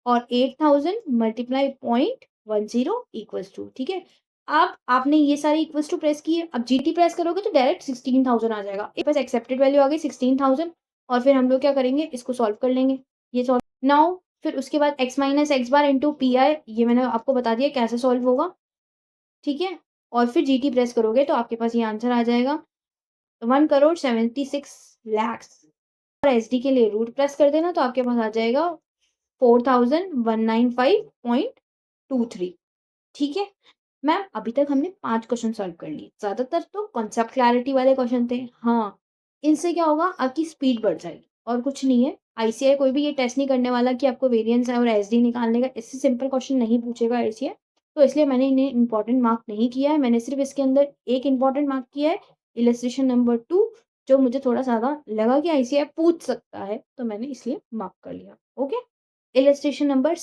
और 8,000 multiply 0.10 equals to। ठीक है, अब आपने ये सारे इक्वल्स टू प्रेस किए, अब जीटी प्रेस करोगे तो डायरेक्ट 16,000 आ जाएगा। एक पास एक्सेप्टेड वैल्यू आ गई 16,000, और फिर हम लोग क्या करेंगे, इसको सॉल्व कर लेंगे। ये सॉल्व नाउ, फिर उसके बाद x minus x bar into P I, ये मैंने आपको बता दिया कैसे सॉल्व होगा। ठीक है, और फिर जीटी प्रेस करोगे तो आपके पास ये आंसर आ जाएगा 1 करोड़ 76 लाख। और एसडी के लिए रूट प्रेस कर देना तो आपके पास आ जाएगा 4,195.23। ठीक है, मैम अभी तक हमने 5 क्वेश्चन सॉल्व कर लिए। ज़्यादातर तो कॉन्सेप्ट क्लैरिटी वाले क्वेश्चन थे। हाँ, इनसे क्या होगा आपकी स्पीड बढ़ जाएगी और कुछ नहीं है। आईसीएआई कोई भी ये टेस्ट नहीं करने वाला कि आपको वेरिएंस और एसडी निकालने का, इससे सिंपल क्वेश्चन नहीं पूछेगा आईसीएआई। तो इसलिए मैंने इन्हें इम्पोर्टेंट मार्क नहीं किया है। मैंने सिर्फ़ इसके अंदर एक इम्पोर्टेंट मार्क किया है, इलस्ट्रेशन नंबर 2, जो मुझे थोड़ा ज़्यादा लगा कि आईसीएआई पूछ सकता है, तो मैंने इसलिए मार्क कर लिया। ओके? इलस्ट्रेशन नंबर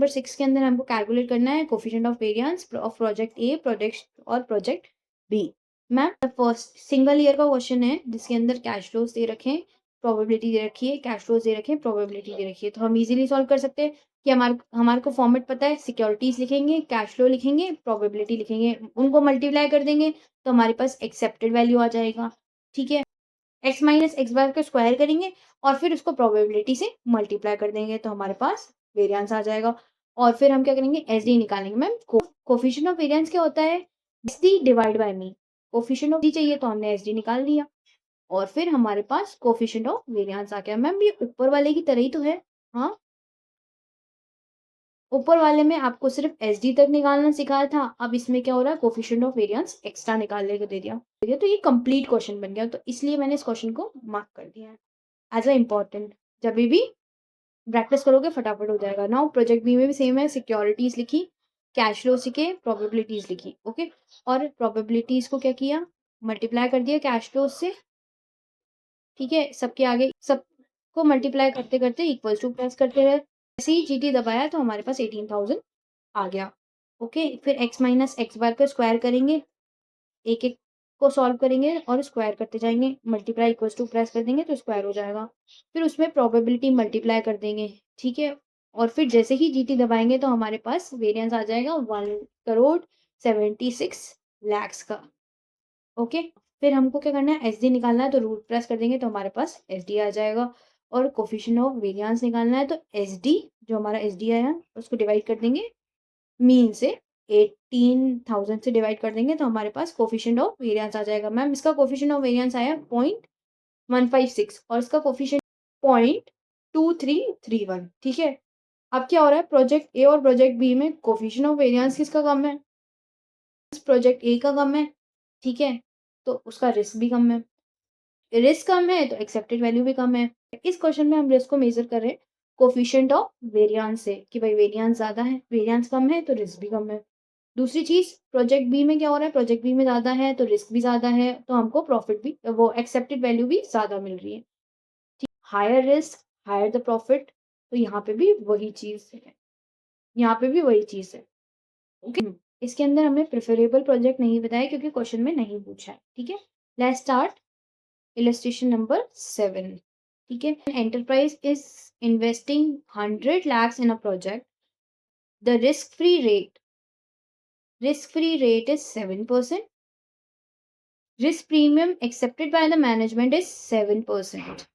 6 के अंदर हमको कैलकुलेट करना है coefficient of variance of project A, project और project B. Ma'am first single year का क्वेश्चन है जिसके अंदर कैश फ्लोज दे रखे हैं, प्रोबेबिलिटी दे रखी है, कैश फ्लोज दे रखे हैं, प्रोबेबिलिटी दे रखी है। तो हम इजीली सॉल्व कर सकते हैं कि हमारे को फॉर्मेट पता है, सिक्योरिटीज लिखेंगे, कैश फ्लो लिखेंगे, प्रोबेबिलिटी लिखेंगे, उनको मल्टीप्लाई कर देंगे तो हमारे पास एक्सेप्टेड वैल्यू आ जाएगा। ठीक है? एक्स माइनस एक्स बार का स्क्वायर करेंगे और फिर उसको प्रोबेबिलिटी से मल्टीप्लाई कर देंगे तो हमारे पास वेरिएंस आ जाएगा। और फिर हम क्या करेंगे, एसडी निकालेंगे। मैम कोफिशिएंट ऑफ वेरिएंस क्या होता है, SD divide by me. Coefficient of D चाहिए तो हमने एसडी निकाल लिया और फिर हमारे पास कोफिशिएंट ऑफ वेरिएंस आ गया। मैम ये ऊपर वाले की तरह ही तो है। हाँ, ऊपर वाले में आपको सिर्फ एसडी तक निकालना सिखाया था, अब इसमें क्या हो रहा है, कोफिशिएंट ऑफ वेरिएंस एक्स्ट्रा निकालने को दे दिया। तो ये कंप्लीट क्वेश्चन बन गया, तो इसलिए मैंने इस क्वेश्चन को मार्क कर दिया है एज अ इम्पोर्टेंट। जब भी प्रैक्टिस करोगे फटाफट हो जाएगा। नाउ प्रोजेक्ट बी में भी सेम है, सिक्योरिटीज लिखी, कैश फ्लो लिखे, प्रोबेबिलिटीज लिखी। ओके, और प्रोबेबिलिटीज को क्या किया, मल्टीप्लाई कर दिया कैश फ्लो से। ठीक है, सबके आगे सबको मल्टीप्लाई करते करते इक्वल्स टू प्रेस करते रहे। ऐसे ही जीटी दबाया तो हमारे पास 18,000 आ गया। ओके, फिर एक्स माइनस एक्स बार का स्क्वायर करेंगे, एक एक को सॉल्व करेंगे और स्क्वायर करते जाएंगे, मल्टीप्लाई इक्वल्स टू प्रेस कर देंगे तो स्क्वायर हो जाएगा। फिर उसमें प्रोबेबिलिटी मल्टीप्लाई कर देंगे। ठीक है, और फिर जैसे ही जीटी दबाएंगे तो हमारे पास वेरिएंस आ जाएगा 1,76,00,000 का। ओके, फिर हमको क्या करना है, एसडी निकालना है तो रूट प्रेस कर देंगे तो हमारे पास एसडी आ जाएगा। और कोफिशिएंट ऑफ वेरिएंस निकालना है तो एसडी, जो हमारा एसडी आया उसको डिवाइड कर देंगे मीन से, 18,000 से डिवाइड कर देंगे तो हमारे पास कोफिशिएंट ऑफ वेरिएंस आ जाएगा। मैम इसका कोफिशिएंट ऑफ वेरिएंस आया 0.156 और इसका कोफिशिएंट 0.2331। ठीक है, अब क्या हो रहा है, प्रोजेक्ट ए और प्रोजेक्ट बी में कोफिशिएंट ऑफ वेरिएंस किसका कम है, प्रोजेक्ट ए का कम है। ठीक है, तो उसका रिस्क भी कम है, रिस्क कम है तो एक्सेप्टेड वैल्यू भी कम है। इस क्वेश्चन में हम रिस्क को मेजर कर रहे हैं कोफिशिएंट ऑफ वेरिएंस से कि भाई वेरिएंस ज्यादा है, वेरिएंस कम है तो रिस्क भी कम है। दूसरी चीज, प्रोजेक्ट बी में क्या हो रहा है, प्रोजेक्ट बी में ज़्यादा है तो रिस्क भी ज़्यादा है, तो हमको प्रॉफिट भी, वो एक्सेप्टेड वैल्यू भी ज़्यादा मिल रही है। ठीक, higher risk higher the profit, तो यहाँ पे भी वही चीज़ है, यहाँ पे भी वही चीज़ है। ओके, इसके अंदर हमें प्रेफरेबल प्रोजेक्ट नहीं बताया क्योंकि क्वेश्चन में नहीं पूछा है। ठीक है, लेट्स स्टार्ट इलस्ट्रेशन नंबर 7। ठीक है, enterprise is investing 100 lakhs in a project. The risk free rate is 7%. Risk premium accepted by the management is 7%.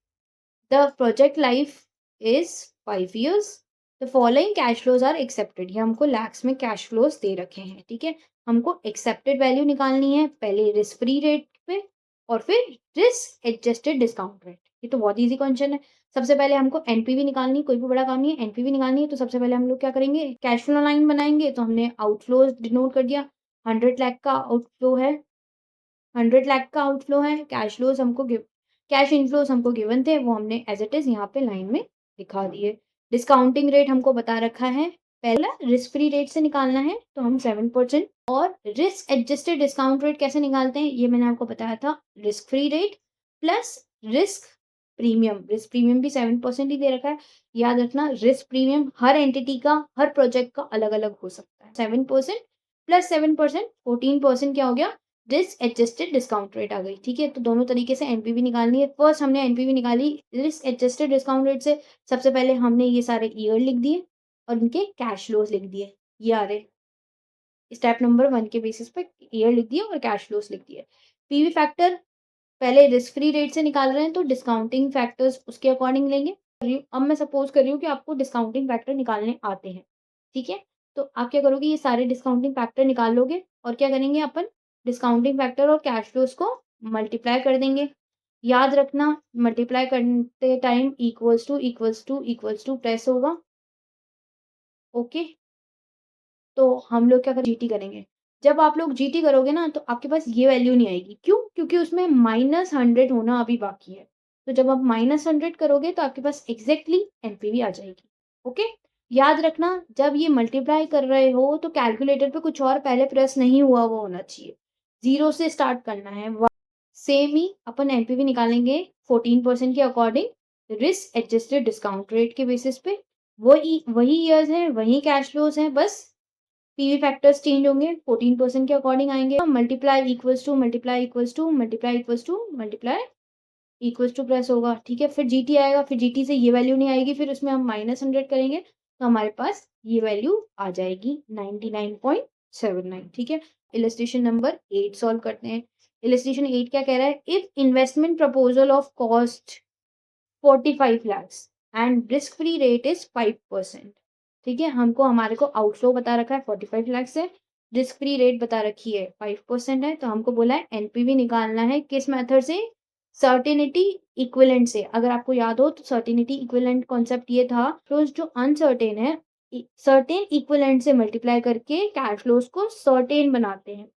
The project life is 5 years. The following cash flows are accepted. ये हमको लैक्स में cash flows दे रखे हैं। ठीक है, हमको accepted value निकालनी है पहले रिस्क फ्री रेट पे और फिर रिस्क एडजस्टेड डिस्काउंट रेट। ये तो बहुत इजी क्वेश्चन है। सबसे पहले हमको एनपीवी निकालनी है, कोई भी बड़ा काम नहीं है, एनपीवी निकालनी है। तो सबसे पहले हम लोग क्या करेंगे, कैश फ्लो लाइन बनाएंगे। तो हमने आउटफ्लोज डिनोट कर दिया, 100 लाख का आउटफ्लो है, 100 लाख का आउटफ्लो है। कैश इनफ्लोज हमको गिवन थे, वो हमने एज इट इज यहाँ पे लाइन में दिखा दिए। डिस्काउंटिंग रेट हमको बता रखा है, पहला रिस्क फ्री रेट से निकालना है तो हम 7%। और रिस्क एडजस्टेड डिस्काउंट रेट कैसे निकालते हैं, ये मैंने आपको बताया था, risk free rate plus risk premium. Risk premium भी 7% ही दे रखा है। याद रखना, रिस्क प्रीमियम हर एंटिटी का, हर प्रोजेक्ट का अलग अलग हो सकता है। 7% प्लस 7%, 14% क्या हो गया, रिस्क एडजस्टेड डिस्काउंट रेट आ गई। ठीक है, तो दोनों तरीके से एनपीवी निकालनी है। फर्स्ट हमने एनपीवी निकाली रिस्क एडजस्टेड डिस्काउंट रेट से। सबसे पहले हमने ये सारे ईयर लिख दिए और इनके कैश फ्लोज लिख दिए। ये आ रहे स्टेप नंबर 1 के बेसिस पे ईयर लिख दिए और कैश फ्लोज लिख दिए। पीवी फैक्टर पहले रिस्क फ्री रेट से निकाल रहे हैं तो डिस्काउंटिंग फैक्टर्स उसके अकॉर्डिंग लेंगे। अब मैं सपोज कर रही हूँ कि आपको डिस्काउंटिंग फैक्टर निकालने आते हैं। ठीक है, तो आप क्या करोगे, ये सारे डिस्काउंटिंग फैक्टर निकाल लोगे और क्या करेंगे अपन, डिस्काउंटिंग फैक्टर और कैश फ्लोज को मल्टीप्लाई कर देंगे। याद रखना, मल्टीप्लाई करते टाइम इक्वल्स टू प्रेस होगा। ओके, तो हम लोग क्या कर जीटी करेंगे। जब आप लोग जीटी करोगे ना तो आपके पास ये वैल्यू नहीं आएगी। क्यों? क्योंकि उसमें -100 होना अभी बाकी है। तो जब आप -100 करोगे तो आपके पास एग्ज़ैक्टली एनपीवी आ जाएगी। ओके? याद रखना जब ये मल्टीप्लाई कर रहे हो तो कैलकुलेटर पे कुछ और पहले प्रेस नहीं हुआ वो होना चाहिए। 0 से स्टार्ट करना है। सेम ही अपन एनपीवी निकालेंगे 14% के according risk adjusted discount rate के बेसिस पे। वही वही ईयर्स हैं, वही कैश फ्लोज़ हैं, बस पीवी फैक्टर्स चेंज होंगे, 14% के अकॉर्डिंग आएँगे। Multiply equals to multiply equals to multiply equals to multiply equals to press होगा, ठीक है? फिर जीटी आएगा, फिर जीटी से ये वैल्यू नहीं आएगी, फिर उसमें हम -100 करेंगे, तो हमारे पास ये वैल्यू आ जाएगी 99.79, ठीक है? इलस्ट्रेशन नंबर 8 सॉल्व करते हैं। इलस्ट्रेशन 8 क्या कह रहा है? If investment proposal of cost 45 lakhs and risk free rate is 5%, ठीक है? हमको हमारे को आउटफ्लो बता रखा है 45 lakhs है, रिस्क फ्री रेट बता रखी है 5% है, तो हमको बोला है एनपीवी निकालना है किस मेथड से? सर्टेनिटी इक्विवेलेंट से। अगर आपको याद हो तो सर्टेनिटी इक्विवेलेंट कॉन्सेप्ट ये था, फ्लोज जो अनसर्टेन है सर्टेन इक्विवेलेंट से मल्टीप्लाई करके कैश फ्लोज को सर्टेन बनाते हैं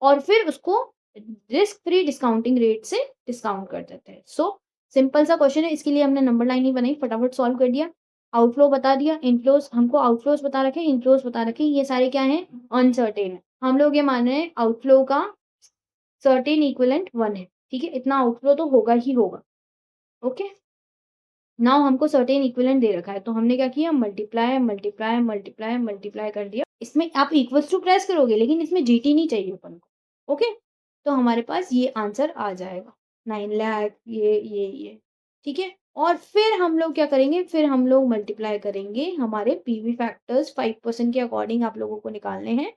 और फिर उसको रिस्क फ्री डिस्काउंटिंग रेट से डिस्काउंट कर देते हैं। सो सिंपल सा क्वेश्चन है, इसके लिए हमने नंबर लाइन नहीं बनाई, फटाफट सॉल्व कर दिया। आउटफ्लो बता दिया, इनफ्लोज हमको आउटफ्लोज बता रखे, इनफ्लोज बता रखे, ये सारे क्या हैं? अनसर्टेन है। हम लोग ये मान रहे हैं आउटफ्लो का सर्टेन इक्विवेलेंट 1 है, ठीक है? इतना आउटफ्लो तो होगा ही होगा। ओके? नाउ हमको सर्टेन इक्विवेलेंट दे रखा है, तो हमने क्या किया? मल्टीप्लाई, मल्टीप्लाई, मल्टीप्लाई, मल्टीप्लाई कर दिया। इसमें आप इक्वल्स टू प्रेस करोगे, लेकिन इसमें जीटी नहीं चाहिए अपन को। ओके? तो हमारे पास ये आंसर आ जाएगा। 9 लाख ये, ठीक है? और फिर हम लोग क्या करेंगे? फिर हम लोग मल्टीप्लाई करेंगे हमारे पीवी फैक्टर्स 5% के अकॉर्डिंग आप लोगों को निकालने हैं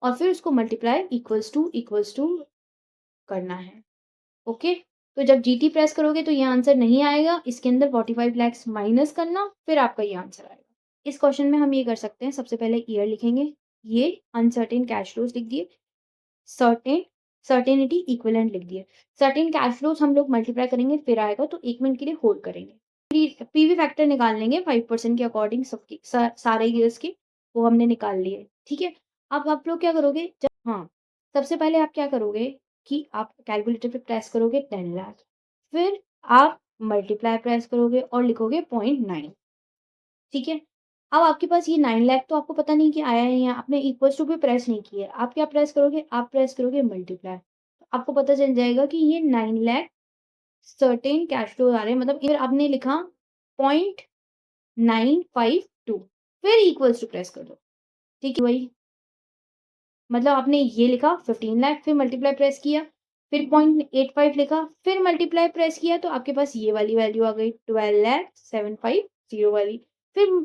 और फिर उसको मल्टीप्लाई इक्वल्स टू करना है। ओके? तो जब जीटी प्रेस करोगे तो ये आंसर नहीं आएगा, इसके अंदर 45 लैक्स माइनस करना, फिर आपका ये आंसर आएगा। इस क्वेश्चन में हम ये कर सकते हैं, सबसे पहले ईयर लिखेंगे, ये अनसर्टेन कैश फ्लोज लिख दिए, सर्टेन सर्टेनिटी इक्विवेलेंट लिख दिए। सर्टेन कैश फ्लोज हम लोग मल्टीप्लाई करेंगे फिर आएगा, तो 1 मिनट के लिए होल्ड करेंगे। पीवी फैक्टर निकाल लेंगे 5% के अकॉर्डिंग सबके सारे ईयर्स के, वो हमने निकाल लिए, ठीक है? अब आप लोग क्या करोगे? जब हाँ, सबसे पहले आप क्या करोगे कि आप कैलकुलेटर पे प्रेस करोगे 10 लाख, फिर आप मल्टीप्लाई प्रेस करोगे और लिखोगे 0.9, ठीक है? अब आपके पास ये 9 लाख तो आपको पता नहीं कि आया है या आपने इक्वल्स टू भी प्रेस नहीं किया है। आप क्या प्रेस करोगे? आप प्रेस करोगे मल्टीप्लाई। आपको पता चल जाएगा कि ये 9 लाख सर्टेन कैश फ्लो आ रहे हैं, मतलब फिर आपने लिखा 0.952 फिर इक्वल्स टू प्रेस कर दो, ठीक है? वही मतलब आपने ये लिखा 15 लाख फिर मल्टीप्लाई प्रेस किया, फिर 0.85 लिखा, फिर मल्टीप्लाई प्रेस किया तो आपके पास ये वाली वैल्यू आ गई 12 लाख 750 वाली। फिर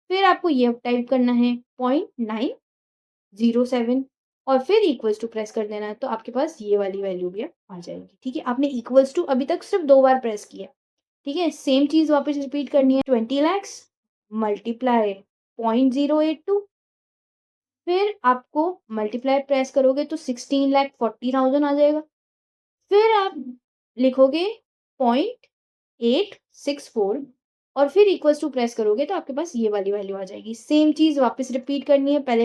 फिर आपको ये टाइप करना है 0.907 और फिर इक्वल्स टू प्रेस कर देना है, तो आपके पास ये वाली वैल्यू भी आ जाएगी, ठीक है? आपने इक्वल्स टू अभी तक सिर्फ 2 बार प्रेस किया, ठीक है? सेम चीज़ वापस रिपीट करनी है, 20 लैक्स मल्टीप्लाई 0.082 फिर आपको मल्टीप्लाई प्रेस करोगे तो 16,40,000 आ जाएगा। फिर आप लिखोगे 0.864 और फिर इक्वल्स टू प्रेस करोगे तो आपके पास ये वाली वैल्यू आ जाएगी। सेम चीज़ वापस रिपीट करनी है, पहले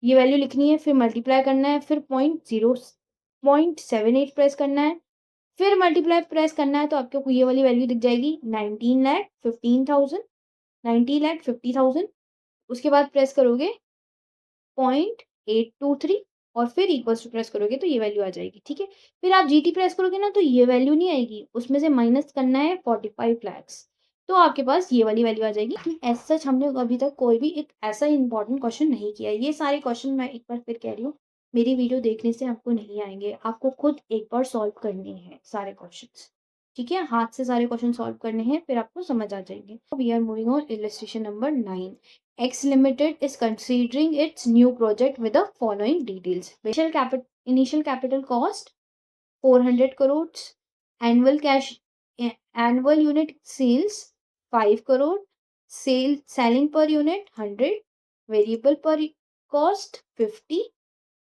ये वैल्यू लिखनी है, फिर मल्टीप्लाई करना है, फिर 0.78 प्रेस करना है, फिर मल्टीप्लाई प्रेस करना है तो आपको ये वाली वैल्यू दिख जाएगी 19,15,000 19,50,000 उसके बाद प्रेस करोगे 0.823 और फिर इक्वल्स टू प्रेस करोगे तो ये वैल्यू आ जाएगी, ठीक है? फिर आप जीटी प्रेस करोगे ना तो ये वैल्यू नहीं आएगी, उसमें से माइनस करना है 45 लैक्स, तो आपके पास ये वाली वैल्यू आ जाएगी। एज़ सच हमने अभी तक कोई भी एक ऐसा इम्पोर्टेंट क्वेश्चन नहीं किया है। ये सारे क्वेश्चन मैं एक बार फिर कह रही हूँ, मेरी वीडियो देखने से आपको नहीं आएँगे, आपको खुद एक बार सॉल्व करने हैं सारे क्वेश्चंस, ठीक है? हाथ से सारे क्वेश्चन सॉल्व करने हैं, फिर आपको समझ आ जाएँगे। We are moving on illustration number 9। X Limited is considering its new project with the following details. Initial capital cost 400 crores, annual annual unit sales 5 crore, selling per unit 100, variable per cost 50,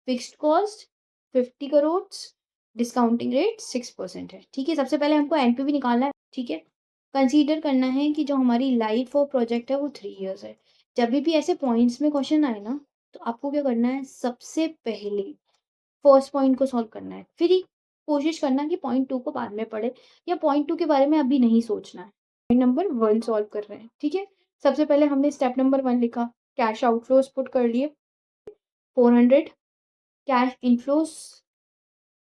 fixed cost 50 crores, discounting rate 6% है, ठीक है? सबसे पहले हमको NPV निकालना है, ठीक है? कंसीडर करना है कि जो हमारी लाइफ ऑफ प्रोजेक्ट है वो 3 इयर्स है। जब भी ऐसे पॉइंट्स में क्वेश्चन आए ना तो आपको क्या करना है, सबसे पहले फर्स्ट पॉइंट को सॉल्व करना है, फिर ही कोशिश करना कि पॉइंट 2 को बाद में पढ़े या पॉइंट 2 के बारे में अभी नहीं सोचना है। पॉइंट नंबर 1 सॉल्व कर रहे हैं, ठीक है? सबसे पहले हमने स्टेप नंबर 1 लिखा, कैश आउटफ्लोज़ पुट कर लिए, 400 कैश इनफ्लोज़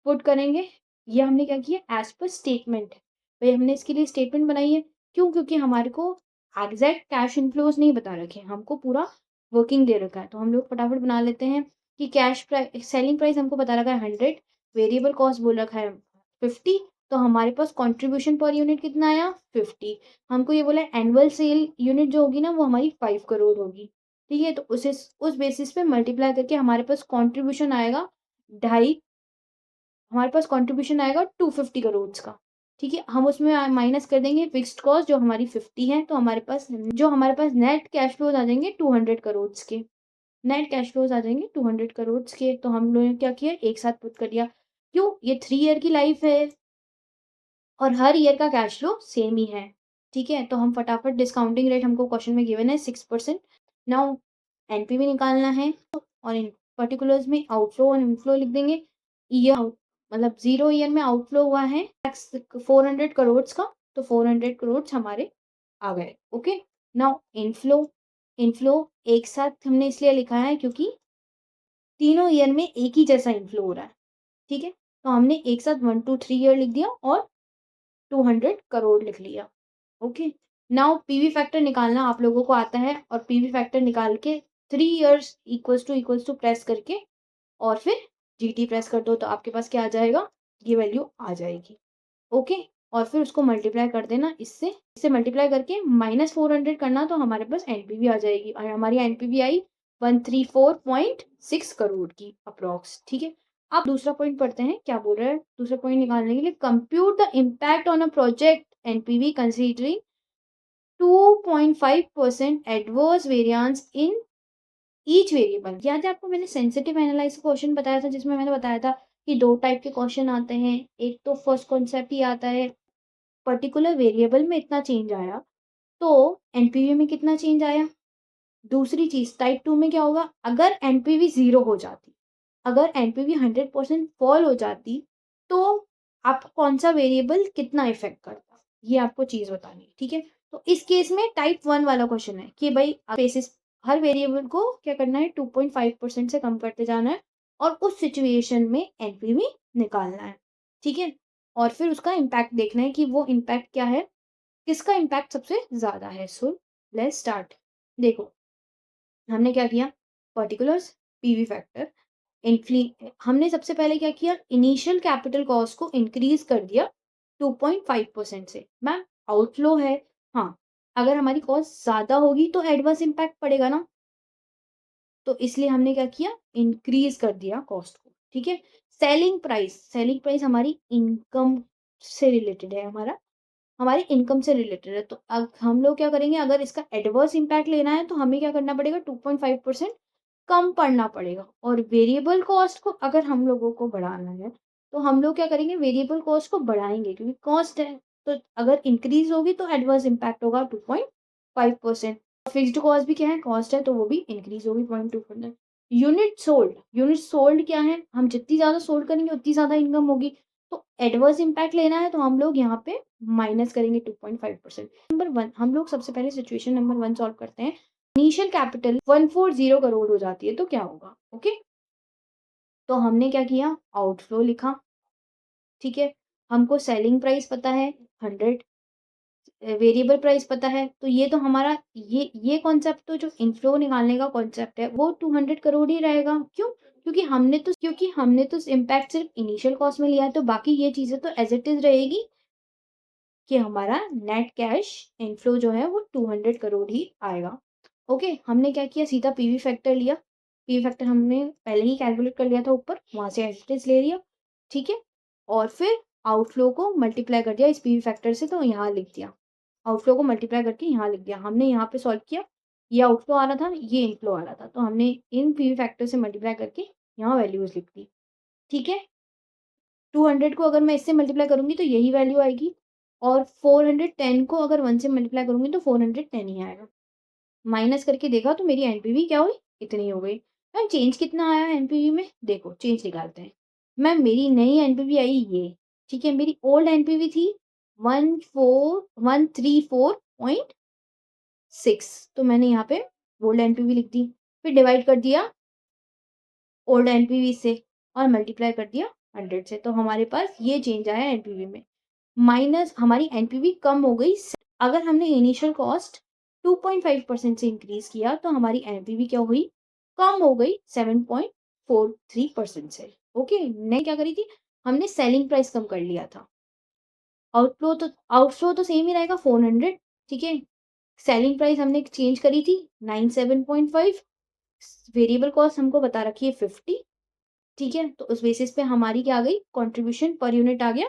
पुट करेंगे। ये हमने क्या किया, एज़ पर स्टेटमेंट। भई हमने इसके लिए स्टेटमेंट बनाई है, क्यों? क्योंकि हमारे को एग्ज़ैक्ट कैश इनफ्लोज़ नहीं बता रखे हैं, हमको पूरा वर्किंग दे रखा है। तो हम लोग फटाफट बना लेते हैं कि सेलिंग प्राइस हमको बता रखा है 100, वेरिएबल कॉस्ट बोल रखा है 50, तो हमारे पास कंट्रीब्यूशन पर यूनिट कितना आया, 50। हमको ये बोला है एनुअल सेल यूनिट जो होगी ना वो हमारी 5 करोड़ होगी, ठीक है? तो उस बेसिस पे मल्टीप्लाई करके हमारे पास कंट्रीब्यूशन आएगा ढाई, हमारे पास कंट्रीब्यूशन आएगा 250 करोड़ का, ठीक है? हम उसमें माइनस कर देंगे फिक्स्ड कॉस्ट जो हमारी 50 है, तो हमारे पास नेट कैश फ्लोज़ आ जाएँगे 200 करोड़ के। नेट कैश फ्लोज़ आ जाएँगे 200 करोड़ के, तो हम लोगों ने क्या किया, एक साथ पुट कर दिया। क्यों? ये 3 ईयर की लाइफ़ है और हर ईयर का कैश फ्लो सेम ही है, ठीक है? तो हम फटाफट, डिस्काउंटिंग रेट हमको क्वेश्चन में गिवन है 6%। नाउ एनपीवी निकालना है और इन पर्टिकुलर्स में आउटफ्लो और इनफ्लो लिख देंगे। ईयर आउट मतलब 0 ईयर में आउटफ्लो हुआ है 400 करोड़ का, तो 400 करोड़ हमारे आ गए, ओके? नाउ इनफ्लो, इनफ्लो एक साथ हमने इसलिए लिखा है क्योंकि तीनों ईयर में एक ही जैसा इनफ्लो हो रहा है, ठीक है? तो हमने एक साथ 1 2 3 ईयर लिख दिया और 200 करोड़ लिख लिया, ओके? नाउ पीवी फैक्टर निकालना आप लोगों को आता है और पीवी फैक्टर निकाल के 3 इयर्स इक्वल्स टू प्रेस करके और फिर जीटी प्रेस कर दो, तो आपके पास क्या आ जाएगा, ये वैल्यू आ जाएगी, ओके? और फिर उसको मल्टीप्लाई कर देना इससे मल्टीप्लाई करके -400 करना, तो हमारे पास एनपीवी आ जाएगी और हमारी एनपीवी आई 134.6 करोड़ की अप्रॉक्स, ठीक है? अब दूसरा पॉइंट पढ़ते हैं, क्या बोल रहा है? दूसरा पॉइंट निकालने के लिए, compute the impact on a project NPV considering 2.5% adverse variance in each variable. याद है आपको, मैंने सेंसिटिव एनालिसिस क्वेश्चन बताया था जिसमें मैंने बताया था कि 2 टाइप के क्वेश्चन आते हैं। एक तो फर्स्ट कॉन्सेप्ट ही आता है, पर्टिकुलर वेरिएबल में इतना चेंज आया, तो एनपीवी में कितना चेंज आया? दूसरी चीज़ टाइप 2 में क्या होगा, अगर एनपीवी 0 हो जाती, अगर एनपीवी 100% फॉल हो जाती, तो आपको कौन-सा वेरिएबल कितना इफ़ेक्ट करता? ये आपको चीज़ बतानी है, ठीक है? तो इस केस में टाइप 1 वाला क्वेश्चन है कि भई बेसिस हर वेरिएबल को क्या करना है, 2.5% से कम करते जाना है और उस सिचुएशन में एनपीवी निकालना है, ठीक है? और फिर उसका इम्पैक्ट देखना है कि वो इम्पैक्ट क्या है, किसका इम्पैक्ट सबसे ज़्यादा है। So let's start. देखो, हमने क्या किया, पर्टिकुलर्स, पीवी फैक्टर, इन्फ्ली हमने सबसे पहले क्या किया, इनिशियल कैपिटल कॉस्ट को इंक्रीज़ कर दिया 2.5% से। मैम आउटफ्लो है, हाँ, अगर हमारी कॉस्ट ज़्यादा होगी तो एडवर्स इम्पैक्ट पड़ेगा ना, तो इसलिए हमने क्या किया, इंक्रीज़ कर दिया कॉस्ट को, ठीक है? सेलिंग प्राइस हमारी इनकम से रिलेटेड है, हमारी इनकम से रिलेटेड है। तो अब हम लोग क्या करेंगे, अगर इसका एडवर्स इम्पैक्ट लेना है तो हमें क्या करना पड़ेगा, 2.5% कम पड़ना पड़ेगा और वेरिएबल कॉस्ट को अगर हम लोगों को बढ़ाना है, तो हम लोग क्या करेंगे, वेरिएबल कॉस्ट को बढ़ाएँगे क्योंकि कॉस्ट है, तो अगर इंक्रीज़ होगी तो एडवर्स इम्पैक्ट होगा 2.5%। फिक्स्ड कॉस्ट भी क्या है, कॉस्ट है, तो वो भी इंक्रीज़ होगी 0.2%। यूनिट सोल्ड क्या है, हम जितनी ज़्यादा सोल्ड करेंगे उतनी ज़्यादा इनकम होगी। तो एडवर्स इम्पैक्ट लेना है तो हम लोग यहाँ पे माइनस करेंगे 2.5%। नंबर 1 हम लोग सबसे पहले सिचुएशन नंबर 1 सॉल्व करते हैं। इनिशियल कैपिटल 140 करोड़ हो जाती है तो क्या होगा? ओके, तो हमने क्या किया, आउटफ्लो लिखा, ठीक है? हमको सेलिंग प्राइस पता है 100, वेरिएबल प्राइस पता है, तो ये तो हमारा ये कॉन्सेप्ट, तो जो इनफ्लो निकालने का कॉन्सेप्ट है वो 200 करोड़ ही रहेगा। क्यों? क्योंकि हमने तो इम्पैक्ट सिर्फ इनिशियल कॉस्ट में लिया है, तो बाकी ये चीज़ें तो एज़ इट इज़ रहेगी कि हमारा नेट कैश इनफ्लो जो है वो 200 करोड़ ही आएगा। ओके, हमने क्या किया, सीधा पीवी फैक्टर लिया। पीवी फैक्टर हमने पहले ही कैलकुलेट कर लिया था ऊपर, वहाँ से एज़ इट इज़ ले लिया, ठीक है? और फिर आउटफ्लो को मल्टीप्लाई कर दिया इस पीवी फैक्टर से, तो यहाँ लिख दिया। आउटफ्लो को मल्टीप्लाई करके यहाँ लिख दिया। हमने यहाँ पे सॉल्व किया, ये आउटफ्लो आ रहा था, ये इनफ्लो आ रहा था, तो हमने इन पीवी फैक्टर से मल्टीप्लाई करके यहाँ वैल्यूज़ लिख दी, ठीक है? 200 को अगर मैं इससे मल्टीप्लाई करूँगी तो यही वैल्यू आएगी और 410 को अगर 1 से मल्टीप्लाई करूँगी तो 410 ही आएगा। माइनस करके देखा तो मेरी एनपीवी क्या हुई? इतनी हो गई। मैम चेंज कितना आया है एनपीवी में? देखो चेंज निकालते हैं। मैम मेरी नई एनपीवी आई ये, ठीक है? मेरी ओल्ड एनपीवी थी 14134.6, तो मैंने यहाँ पे ओल्ड एनपीवी लिख दी। फिर डिवाइड कर दिया ओल्ड एनपीवी से और मल्टीप्लाई कर दिया 100 से, तो हमारे पास ये चेंज आया एनपीवी में। माइनस हमारी एनपीवी कम हो गई। अगर हमने इनिशियल कॉस्ट 2.5% से इंक्रीज किया तो हमारी एनपीवी क्या हुई? कम हो गई 7.43% से। ओके, नहीं क्या करी थी? हमने सेलिंग प्राइस कम कर लिया था। आउटफ्लो तो सेम ही रहेगा 400, ठीक है? सेलिंग प्राइस हमने चेंज करी थी 97.5, वेरिएबल कॉस्ट हमको बता रखी है 50, ठीक है? तो उस बेसिस पे हमारी क्या आ गई? कंट्रीब्यूशन पर यूनिट आ गया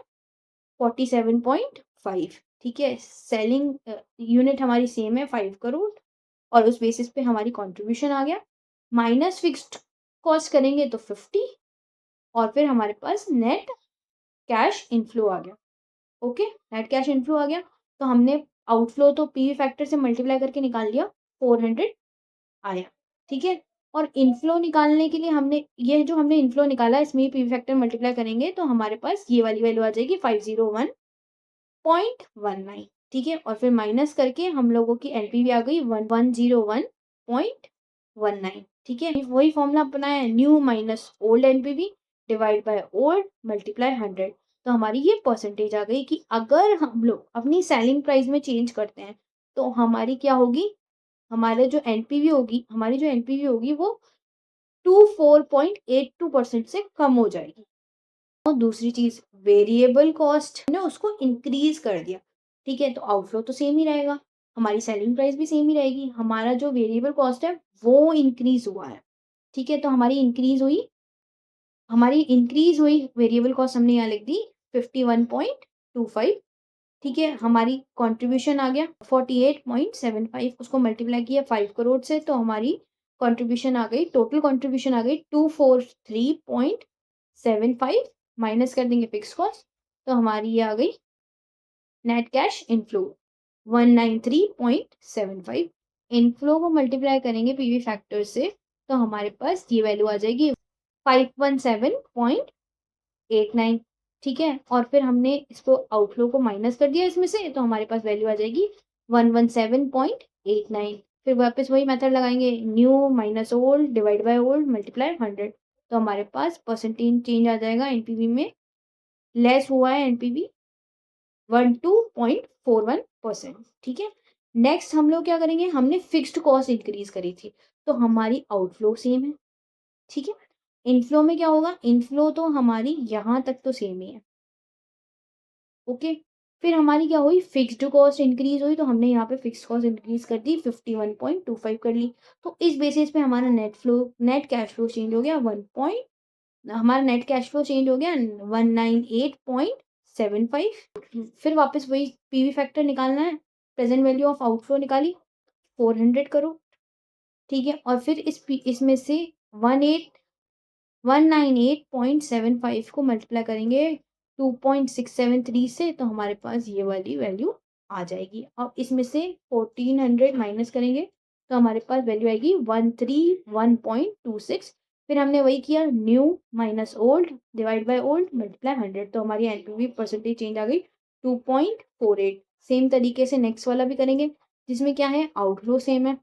47.5, ठीक है? सेलिंग यूनिट हमारी सेम है 5 करोड़, और उस बेसिस पे हमारी कंट्रीब्यूशन आ गया, माइनस फिक्स्ड कॉस्ट करेंगे तो 50, और फिर हमारे पास नेट कैश इनफ्लो आ गया। ओके, नेट कैश इनफ्लो आ गया। तो हमने आउटफ्लो तो पीवी फैक्टर से मल्टीप्लाई करके निकाल लिया, 400 आया, ठीक है? और इनफ्लो निकालने के लिए हमने ये जो हमने इनफ्लो निकाला इसमें पीवी फैक्टर मल्टीप्लाई करेंगे तो हमारे पास ये वाली वैल्यू आ जाएगी 501.19, ठीक है? और फिर माइनस करके हम लोगों की एनपीवी आ गई 1101.19, ठीक है? वही फॉर्मूला अपनाया है, new minus old NPV divide by old multiply 100, तो हमारी ये परसेंटेज आ गई कि अगर हम लोग अपनी सेलिंग प्राइस में चेंज करते हैं तो हमारी क्या होगी? हमारी जो एनपीवी होगी वो 24.82% से कम हो जाएगी। और दूसरी चीज, वेरिएबल कॉस्ट ने उसको इंक्रीज कर दिया, ठीक है? तो आउटफ्लो तो सेम ही रहेगा, हमारी सेलिंग प्राइस भी सेम ही रहेगी, हमारा जो वेरिएबल कॉस्ट है वो इंक्रीज हुआ है, ठीक है? तो हमारी इंक्रीज हुई वेरिएबल कॉस्ट हमने यहाँ लिख दी 51.25, ठीक है? हमारी कंट्रीब्यूशन आ गया 48.75, उसको मल्टीप्लाई किया 5 करोड़ से, तो हमारी कंट्रीब्यूशन आ गई, टोटल कंट्रीब्यूशन आ गई 243.75, माइनस कर देंगे फिक्स कॉस्ट, तो हमारी ये आ गई नेट कैश इनफ्लो 193.75। इनफ्लो को मल्टीप्लाई करेंगे पीवी फैक्टर से तो हमारे पास ये वैल्यू आ जाएगी 517.89, ठीक है? और फिर हमने इसको आउटफ्लो को माइनस कर दिया इसमें से, तो हमारे पास वैल्यू आ जाएगी 117.89। फिर वापस वही मेथड लगाएंगे, new minus old divide by old multiply 100, तो हमारे पास परसेंटेज चेंज आ जाएगा एनपीवी में, लेस हुआ है एनपीवी 12.41%, ठीक है? नेक्स्ट हम लोग क्या करेंगे? हमने फिक्स्ड कॉस्ट इंक्रीज करी थी तो हमारी आउटफ्लो सेम है, ठीक है? इनफ्लो में क्या होगा? इनफ्लो तो हमारी यहाँ तक तो सेम ही है, ओके? फिर हमारी क्या हुई? फिक्स्ड कॉस्ट इंक्रीज हुई तो हमने यहाँ पे फिक्स्ड कॉस्ट इंक्रीज कर दी 51.25 कर ली, तो इस बेसिस पे हमारा नेट कैश फ्लो चेंज हो गया हमारा नेट कैश फ्लो चेंज हो गया 198.75। फिर वापस वही पीवी फैक्टर निकालना है, प्रेजेंट वैल्यू ऑफ आउटफ्लो निकाली 400 करो, ठीक है? और फिर इसमें से 198.75 को मल्टीप्लाई करेंगे 2.673 से, तो हमारे पास ये वाली वैल्यू आ जाएगी। अब इसमें से 1400 माइनस करेंगे तो हमारे पास वैल्यू आएगी 131.26। फिर हमने वही किया, new minus old divide by old multiply 100, तो हमारी एनपीवी परसेंटेज चेंज आ गई 2.48। सेम तरीके से नेक्स्ट वाला भी करेंगे जिसमें क्या है? आउटफ्लो सेम है,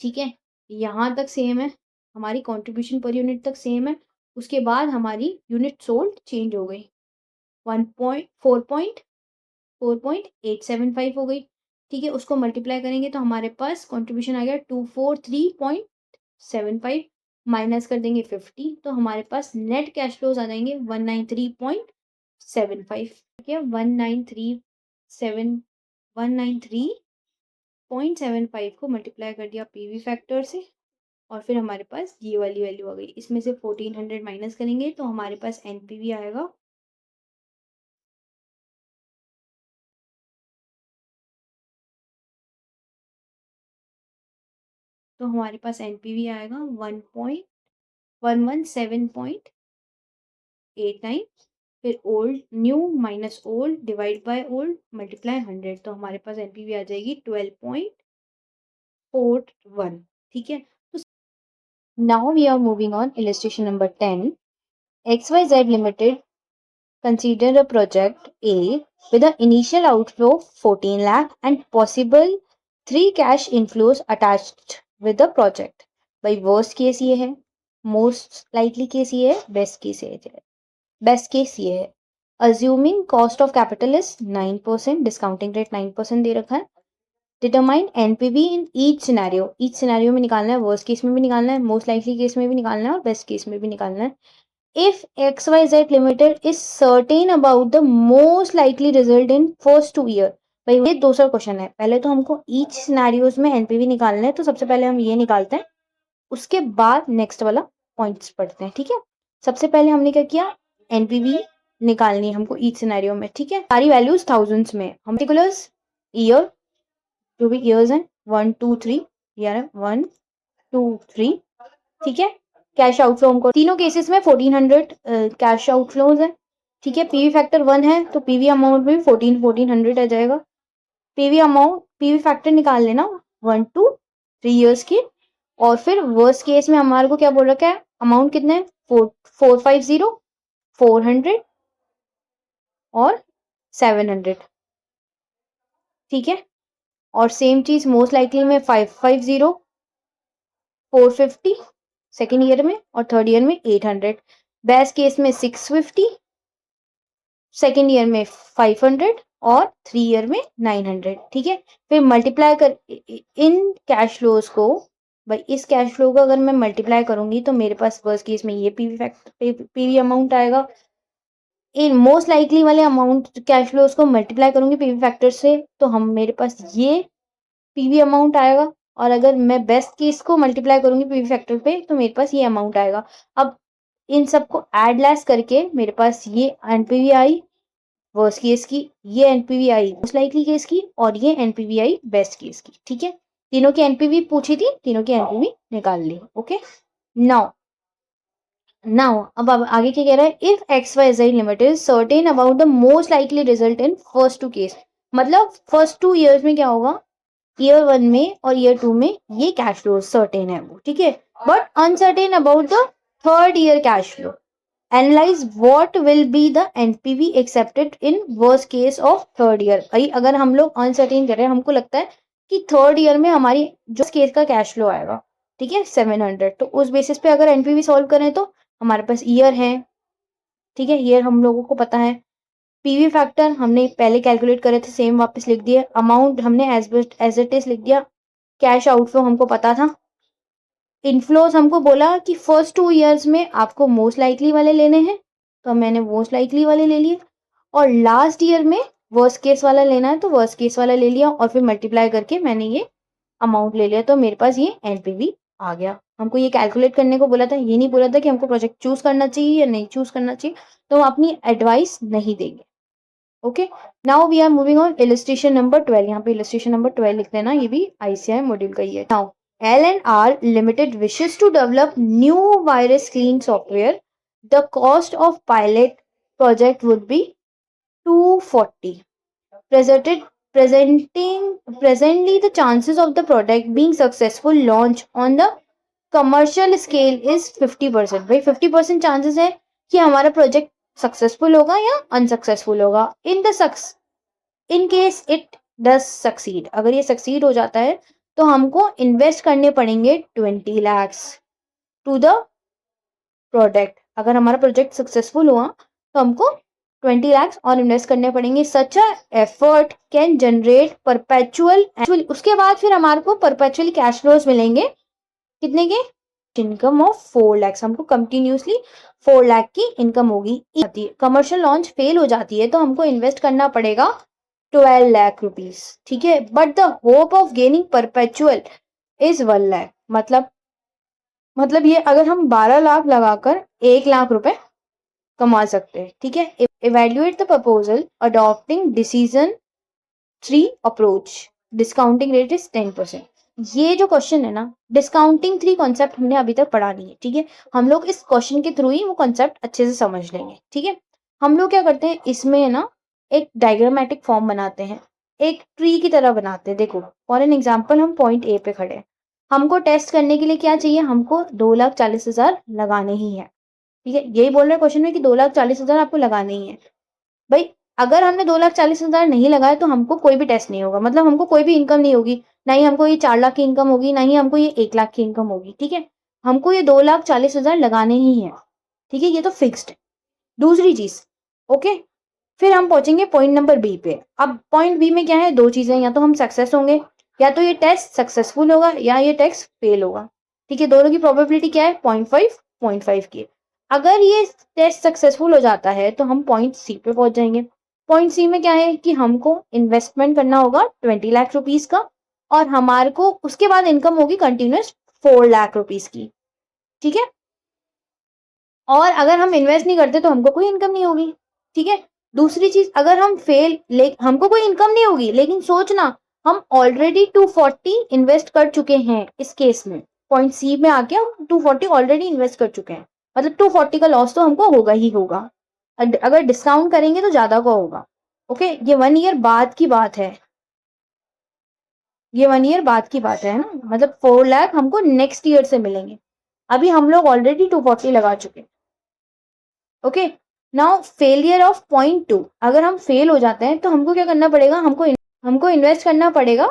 ठीक है? यहाँ तक सेम है, हमारी कंट्रीब्यूशन पर यूनिट तक सेम है, उसके बाद हमारी यूनिट सोल्ड चेंज हो गई 4.875 हो गई, ठीक है? उसको मल्टीप्लाई करेंगे तो हमारे पास कंट्रीब्यूशन आ गया 243.75, माइनस कर देंगे 50, तो हमारे पास नेट कैश फ्लोज आ जाएंगे 193.75, ठीक है? 193.75 को मल्टीप्लाई कर दिया पीवी फैक्टर से, और फिर हमारे पास ये वाली वैल्यू आ गई, इसमें से 1400 माइनस करेंगे तो हमारे पास एनपीवी आएगा, तो हमारे पास एनपीवी आएगा 1.117.89, फिर old new minus old divide by old multiply 100, तो हमारे पास एनपीवी आ जाएगी 12.41, ठीक है? तो Now we are moving on illustration number 10. XYZ Limited consider a project A with an initial outflow of 14 lakh and possible 3 cash inflows attached with the project. भाई worst case ये है, most likely case ये है, best case ये है. Best case ये है. Assuming cost of capital is 9%, discounting rate 9% दे रखा है. Determine NPV in each scenario में निकालना है, वर्स्ट केस में भी निकालना है, मोस्ट लाइकली केस में भी निकालना है और बेस्ट केस में भी निकालना है. If X Y Z limited is certain about the most likely result in first 2 year. भाई ये दूसरा क्वेश्चन है. पहले तो हमको ईच सिनेरियोज में एनपीवी निकालना है, तो सबसे पहले हम ये निकालते हैं, उसके बाद नेक्स्ट वाला पॉइंट्स पढ़ते हैं. ठीक है, सबसे पहले हमने क्या किया, एनपीवी निकालनी है हमको ईच सिनेरियो में. ठीक है, सारी वैल्यूज थाउजेंड्स में, हम पर्टिकुलर्स ईयर जो भी ईयर्स हैं 1 2 3 यार 1 2 3. ठीक है, कैश आउटफ्लो हमको तीनों केसेस में 1400 कैश आउटफ्लोज है. ठीक है, पीवी फैक्टर 1 है तो पीवी अमाउंट में 1400 आ जाएगा. पीवी फैक्टर निकाल लेना 1 2 3 ईयर्स की. और फिर वर्स्ट केस में हमारे को क्या बोल रखा है, अमाउंट कितने हैं 450 400 और 700. ठीक है, और सेम चीज मोस्ट लाइकली में 550 450 सेकेंड ईयर में और थर्ड ईयर में 800. बेस्ट केस में 650 सेकेंड ईयर में 500 और 3 ईयर में 900. ठीक है, फिर मल्टीप्लाई कर इन कैश फ्लोज को. भाई इस कैश फ्लो को अगर मैं मल्टीप्लाई करूंगी तो मेरे पास फर्स्ट केस में ये पीवी अमाउंट आएगा. इन मोस्ट लाइकली वाले अमाउंट कैश फ्लोज को मल्टीप्लाई करूंगी पीवी फैक्टर से तो हम मेरे पास ये पीवी अमाउंट आएगा. और अगर मैं बेस्ट केस को मल्टीप्लाई करूंगी पीवी फैक्टर पे तो मेरे पास ये अमाउंट आएगा. अब इन सबको एड लेस करके मेरे पास ये एनपीवी आई वर्स्ट केस की, ये NPV I most likely case की और ये एनपीवी आई बेस्ट केस की. ठीक है, तीनों की एनपीवी पूछी थी, तीनों की एनपीवी निकाल ली. ओके, नाउ अब आगे क्या कह रहा है, if X Y Z limited certain about the most likely result in first 2 case. मतलब फर्स्ट 2 ईयर्स में क्या होगा, ईयर 1 में और ईयर 2 में ये कैश फ्लो सर्टेन है वो. ठीक है, but uncertain about the third year cash flow. Analyse what will be the NPV accepted in worst case of third year. भाई अगर हम लोग अनसर्टेन कर रहे हैं, हमको लगता है कि थर्ड ईयर में हमारी जो केस का कैश फ्लो आएगा, ठीक है 700, तो उस बेसिस पे अगर एनपीवी सॉल्व करें तो हमारे पास ईयर है. ठीक है, ईयर हम लोगों को पता है. पीवी फैक्टर हमने पहले कैलकुलेट करे थे, सेम वापस लिख दिया. अमाउंट हमने एज इट इज लिख दिया. कैश आउटफ्लो हमको पता था. इनफ्लोज हमको बोला कि फर्स्ट 2 ईयर्स में आपको मोस्ट लाइकली वाले लेने हैं, तो मैंने मोस्ट लाइकली वाले ले लिए. और लास्ट ईयर में वर्स्ट केस वाला लेना है तो वर्स्ट केस वाला ले लिया और फिर मल्टीप्लाई करके मैंने ये अमाउंट ले लिया, तो मेरे पास ये एनपीवी आ गया. हमको ये कैलकुलेट करने को बोला था, ये नहीं बोला था कि हमको प्रोजेक्ट चूज करना चाहिए या नहीं चूज करना चाहिए, तो हम अपनी एडवाइस नहीं देंगे. Okay, now we are moving on illustration number 12. यहाँ पे इलस्ट्रेशन नंबर 12 लिखते हैं ना, ये भी आईसीआई मॉड्यूल का ही है. Now L&R Limited wishes to develop new virus screen software. The cost of pilot project would be 240. Presently the chances of the product being successful launch on the commercial scale is 50%. भाई 50% chances है कि हमारा project successful होगा या unsuccessful होगा. In case it does succeed, अगर ये succeed हो जाता है तो हमको इन्वेस्ट करने पड़ेंगे 20 lakhs टू द प्रोडक्ट. अगर हमारा प्रोजेक्ट सक्सेसफुल हुआ तो हमको 20 lakhs और इन्वेस्ट करने पड़ेंगे. सच एफर्ट कैन जनरेट परपेचुअल. उसके बाद फिर हमारे को परपेचुअली कैश फ्लोज मिलेंगे कितने के, इनकम ऑफ 4 lakhs. हमको कंटिन्यूसली 4 lakh की इनकम होगी. कमर्शियल लॉन्च फेल हो जाती है तो हमको इन्वेस्ट करना पड़ेगा 12 lakh रुपीज. ठीक है, but the hope of gaining perpetual is 1 lakh. मतलब ये अगर हम 12 लाख लगाकर 1 लाख रुपए कमा सकते हैं. ठीक है, evaluate the proposal adopting decision 3 approach. Discounting rate is 10%. ये जो क्वेश्चन है ना, डिस्काउंटिंग 3 कॉन्सेप्ट हमने अभी तक पढ़ा नहीं है. ठीक है, हम लोग इस क्वेश्चन के थ्रू ही वो कॉन्सेप्ट अच्छे से समझ लेंगे. ठीक है, हम लोग क्या करते हैं इसमें ना, एक डायग्रामेटिक फॉर्म बनाते हैं, एक ट्री की तरह बनाते हैं. देखो फॉर एन एग्जाम्पल हम पॉइंट ए पे खड़े हैं, हमको टेस्ट करने के लिए क्या चाहिए, हमको 2,40,000 लगाने ही है, ठीक है। यही बोल रहे हैं क्वेश्चन में कि 2,40,000 आपको लगाने ही है। भाई अगर हमने 2,40,000 नहीं लगाए तो हमको कोई भी टेस्ट नहीं होगा, मतलब हमको कोई भी इनकम नहीं होगी, ना ही हमको ये 4 लाख की इनकम होगी, ना ही हमको ये 1 लाख की इनकम होगी, ठीक है। हमको ये 2,40,000 लगाने ही है, ठीक है, ये तो फिक्स्ड है। दूसरी चीज, ओके, फिर हम पहुंचेंगे पॉइंट नंबर बी पे। अब पॉइंट बी में क्या है, दो चीजें, या तो हम सक्सेस होंगे, या तो ये टेस्ट सक्सेसफुल होगा, या ये टेस्ट फेल होगा, ठीक है। दोनों की प्रोबेबिलिटी क्या है, 0.5 0.5 की। अगर ये टेस्ट सक्सेसफुल हो जाता है तो हम पॉइंट सी पे पहुंच जाएंगे। पॉइंट सी में क्या है कि हमको इन्वेस्टमेंट करना होगा 20 लाख रुपीज का, और हमारे को उसके बाद इनकम होगी कंटिन्यूस 4 लाख रुपीज की, ठीक है। और अगर हम इन्वेस्ट नहीं करते तो हमको कोई इनकम नहीं होगी, ठीक है। दूसरी चीज, अगर हम फेल, हमको कोई इनकम नहीं होगी, लेकिन सोचना हम ऑलरेडी 240 इन्वेस्ट कर चुके हैं इस केस में। पॉइंट सी में आके हम 240 ऑलरेडी इन्वेस्ट कर चुके हैं, मतलब 240 का लॉस तो हमको होगा ही होगा। अगर डिस्काउंट करेंगे तो ज्यादा का होगा, ओके। ये 1 ईयर बाद की बात है, ये 1 ईयर बाद की बात है ना, मतलब 4 लाख हमको नेक्स्ट ईयर से मिलेंगे। अभी हम लोग ऑलरेडी 240 लगा चुके हैं, okay. Now failure of point 2, अगर हम फेल हो जाते हैं तो हमको क्या करना पड़ेगा, हमको इन्वेस्ट करना पड़ेगा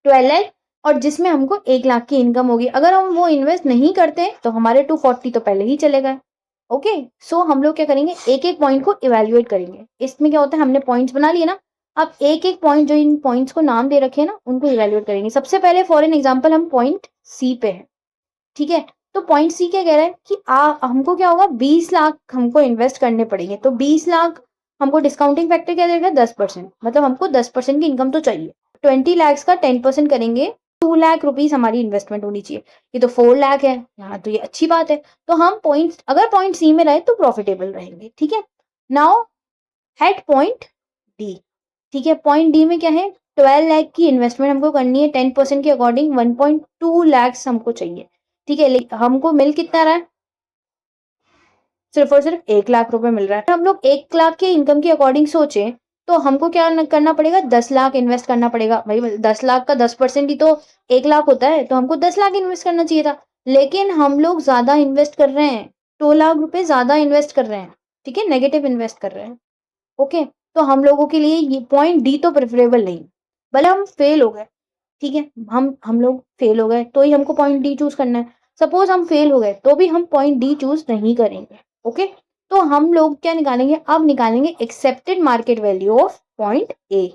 12 लाख, और जिसमें हमको 1 लाख की इनकम होगी। अगर हम वो इन्वेस्ट नहीं करते तो हमारे 240 तो पहले ही चले गए, ओके। सो हम लोग क्या करेंगे, एक एक पॉइंट को इवेल्युएट करेंगे। इसमें क्या होता है, हमने पॉइंट्स बना लिए ना, अब एक एक पॉइंट, जो इन पॉइंट्स को नाम दे रखे हैं ना, उनको इवेल्युएट करेंगे। सबसे पहले फॉर एन एग्जाम्पल हम पॉइंट सी पे है, ठीक है। तो पॉइंट सी क्या कह रहा है कि हमको क्या होगा, 20 लाख हमको इन्वेस्ट करने पड़ेंगे। तो 20 लाख हमको डिस्काउंटिंग फैक्टर क्या देगा, 10%, मतलब हमको 10% की इनकम तो चाहिए। 20 लैक्स का 10% करेंगे, 2 लाख रुपीज हमारी इन्वेस्टमेंट होनी चाहिए। ये तो 4 लाख है यहाँ, तो ये अच्छी बात है। तो हम पॉइंट, अगर पॉइंट सी में रहे तो प्रॉफिटेबल रहेंगे, ठीक है। नाउ एट पॉइंट डी, ठीक है। पॉइंट डी में क्या है, 12 लाख की इन्वेस्टमेंट हमको करनी है, 10% के अकॉर्डिंग 1.2 लैक्स हमको चाहिए, ठीक है। हमको मिल कितना रहा है, सिर्फ और सिर्फ 1 लाख रुपए मिल रहा है। हम लोग 1 लाख के इनकम के अकॉर्डिंग सोचे तो हमको क्या करना पड़ेगा, 10 लाख इन्वेस्ट करना पड़ेगा। भाई 10 लाख का 10% ही तो 1 लाख होता है, तो हमको 10 लाख इन्वेस्ट करना चाहिए था। लेकिन हम लोग ज्यादा इन्वेस्ट कर रहे हैं, 2 लाख रुपए ज्यादा इन्वेस्ट कर रहे हैं, ठीक है, नेगेटिव इन्वेस्ट कर रहे हैं, ओके। तो हम लोगों के लिए ये पॉइंट डी तो प्रेफरेबल नहीं, भले हम फेल हो गए, ठीक है। हम लोग फेल हो गए तो ही हमको पॉइंट डी चूज करना है। सपोज हम फेल हो गए तो भी हम पॉइंट डी चूज नहीं करेंगे, ओके। तो हम लोग क्या निकालेंगे, अब निकालेंगे accepted market value of point A,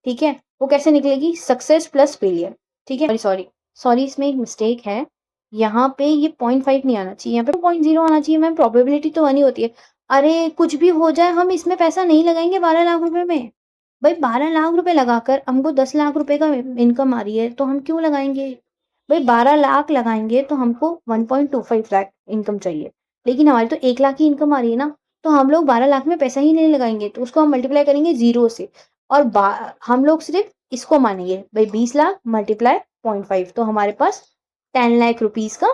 ठीक है। वो कैसे निकलेगी, सक्सेस प्लस फेलियर, ठीक है। सॉरी सॉरी इसमें एक मिस्टेक है, यहाँ पे ये 0.5 नहीं आना चाहिए, यहाँ पे 0.0 आना चाहिए मैम। प्रोबेबिलिटी तो 1 ही होती है। अरे कुछ भी हो जाए, हम इसमें पैसा नहीं लगाएंगे 12 लाख रुपए में। भाई 12 लाख रुपए लगाकर हमको 10 लाख रुपए का इनकम आ रही है, तो हम क्यों लगाएंगे। भाई 12 लाख लगाएंगे तो हमको 1.25 लाख इनकम चाहिए, लेकिन हमारी तो 1 लाख की इनकम आ रही है ना, तो हम लोग 12 लाख में पैसा ही नहीं लगाएंगे, तो उसको हम मल्टीप्लाई करेंगे 0 से। और हम लोग सिर्फ इसको मानेंगे, भाई 20 लाख मल्टीप्लाई 0.5, तो हमारे पास 10 लाख रुपीज का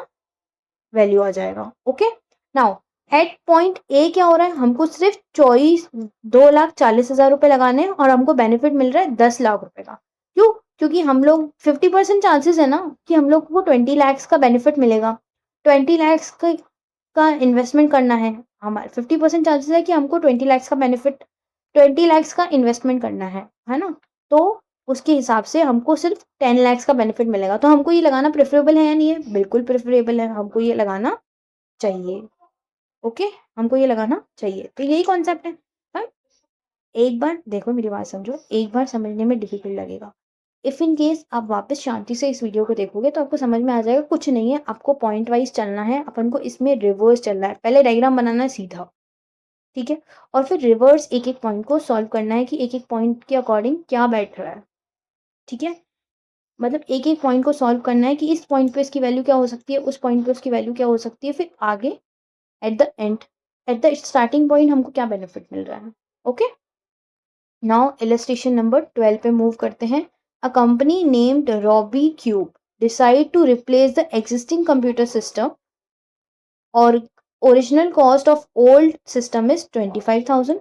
वैल्यू आ जाएगा, okay. Now at point A क्या हो रहा है, हमको सिर्फ 2,40,000 रुपए लगाने हैं, और हमको बेनिफिट मिल रहा है 10 लाख रुपए का। क्यों, क्योंकि हम लोग 50% चांसेस है ना कि हम लोग को 20 लैक्स का बेनिफिट मिलेगा। 20 लैक्स का इन्वेस्टमेंट करना है, हमारे 50% चांसेस है कि हमको 20 लैक्स का बेनिफिट, 20 लैक्स का इन्वेस्टमेंट करना है ना। तो उसके हिसाब से हमको सिर्फ 10 लैक्स का बेनिफिट मिलेगा। तो हमको ये लगाना प्रेफरेबल है या नहीं है, बिल्कुल प्रेफरेबल है, हमको ये लगाना चाहिए, ओके। हमको ये लगाना चाहिए, तो यही कॉन्सेप्ट है। हाँ? एक बार देखो, मेरी बात समझो, एक बार समझने में डिफिकल्ट लगेगा। इफ इन केस आप वापस शांति से इस वीडियो को देखोगे तो आपको समझ में आ जाएगा, कुछ नहीं है, आपको पॉइंट वाइज चलना है, अपन को इसमें रिवर्स चलना है। पहले डायग्राम बनाना है सीधा, ठीक है, और फिर रिवर्स एक एक पॉइंट को सॉल्व करना है कि एक एक पॉइंट के अकॉर्डिंग क्या बैठ रहा है, ठीक है। मतलब एक एक पॉइंट को सॉल्व करना है कि इस पॉइंट पे इसकी वैल्यू क्या हो सकती है, उस पॉइंट पे उसकी वैल्यू क्या हो सकती है, फिर आगे eight the and, at the starting point हमको क्या बेनिफिट मिल रहा है, ओके। नाउ इलस्ट्रेशन नंबर 12 पे मूव करते हैं। A company named Robbie Cube decide to replace the existing computer system, और original cost of old system is 25,000।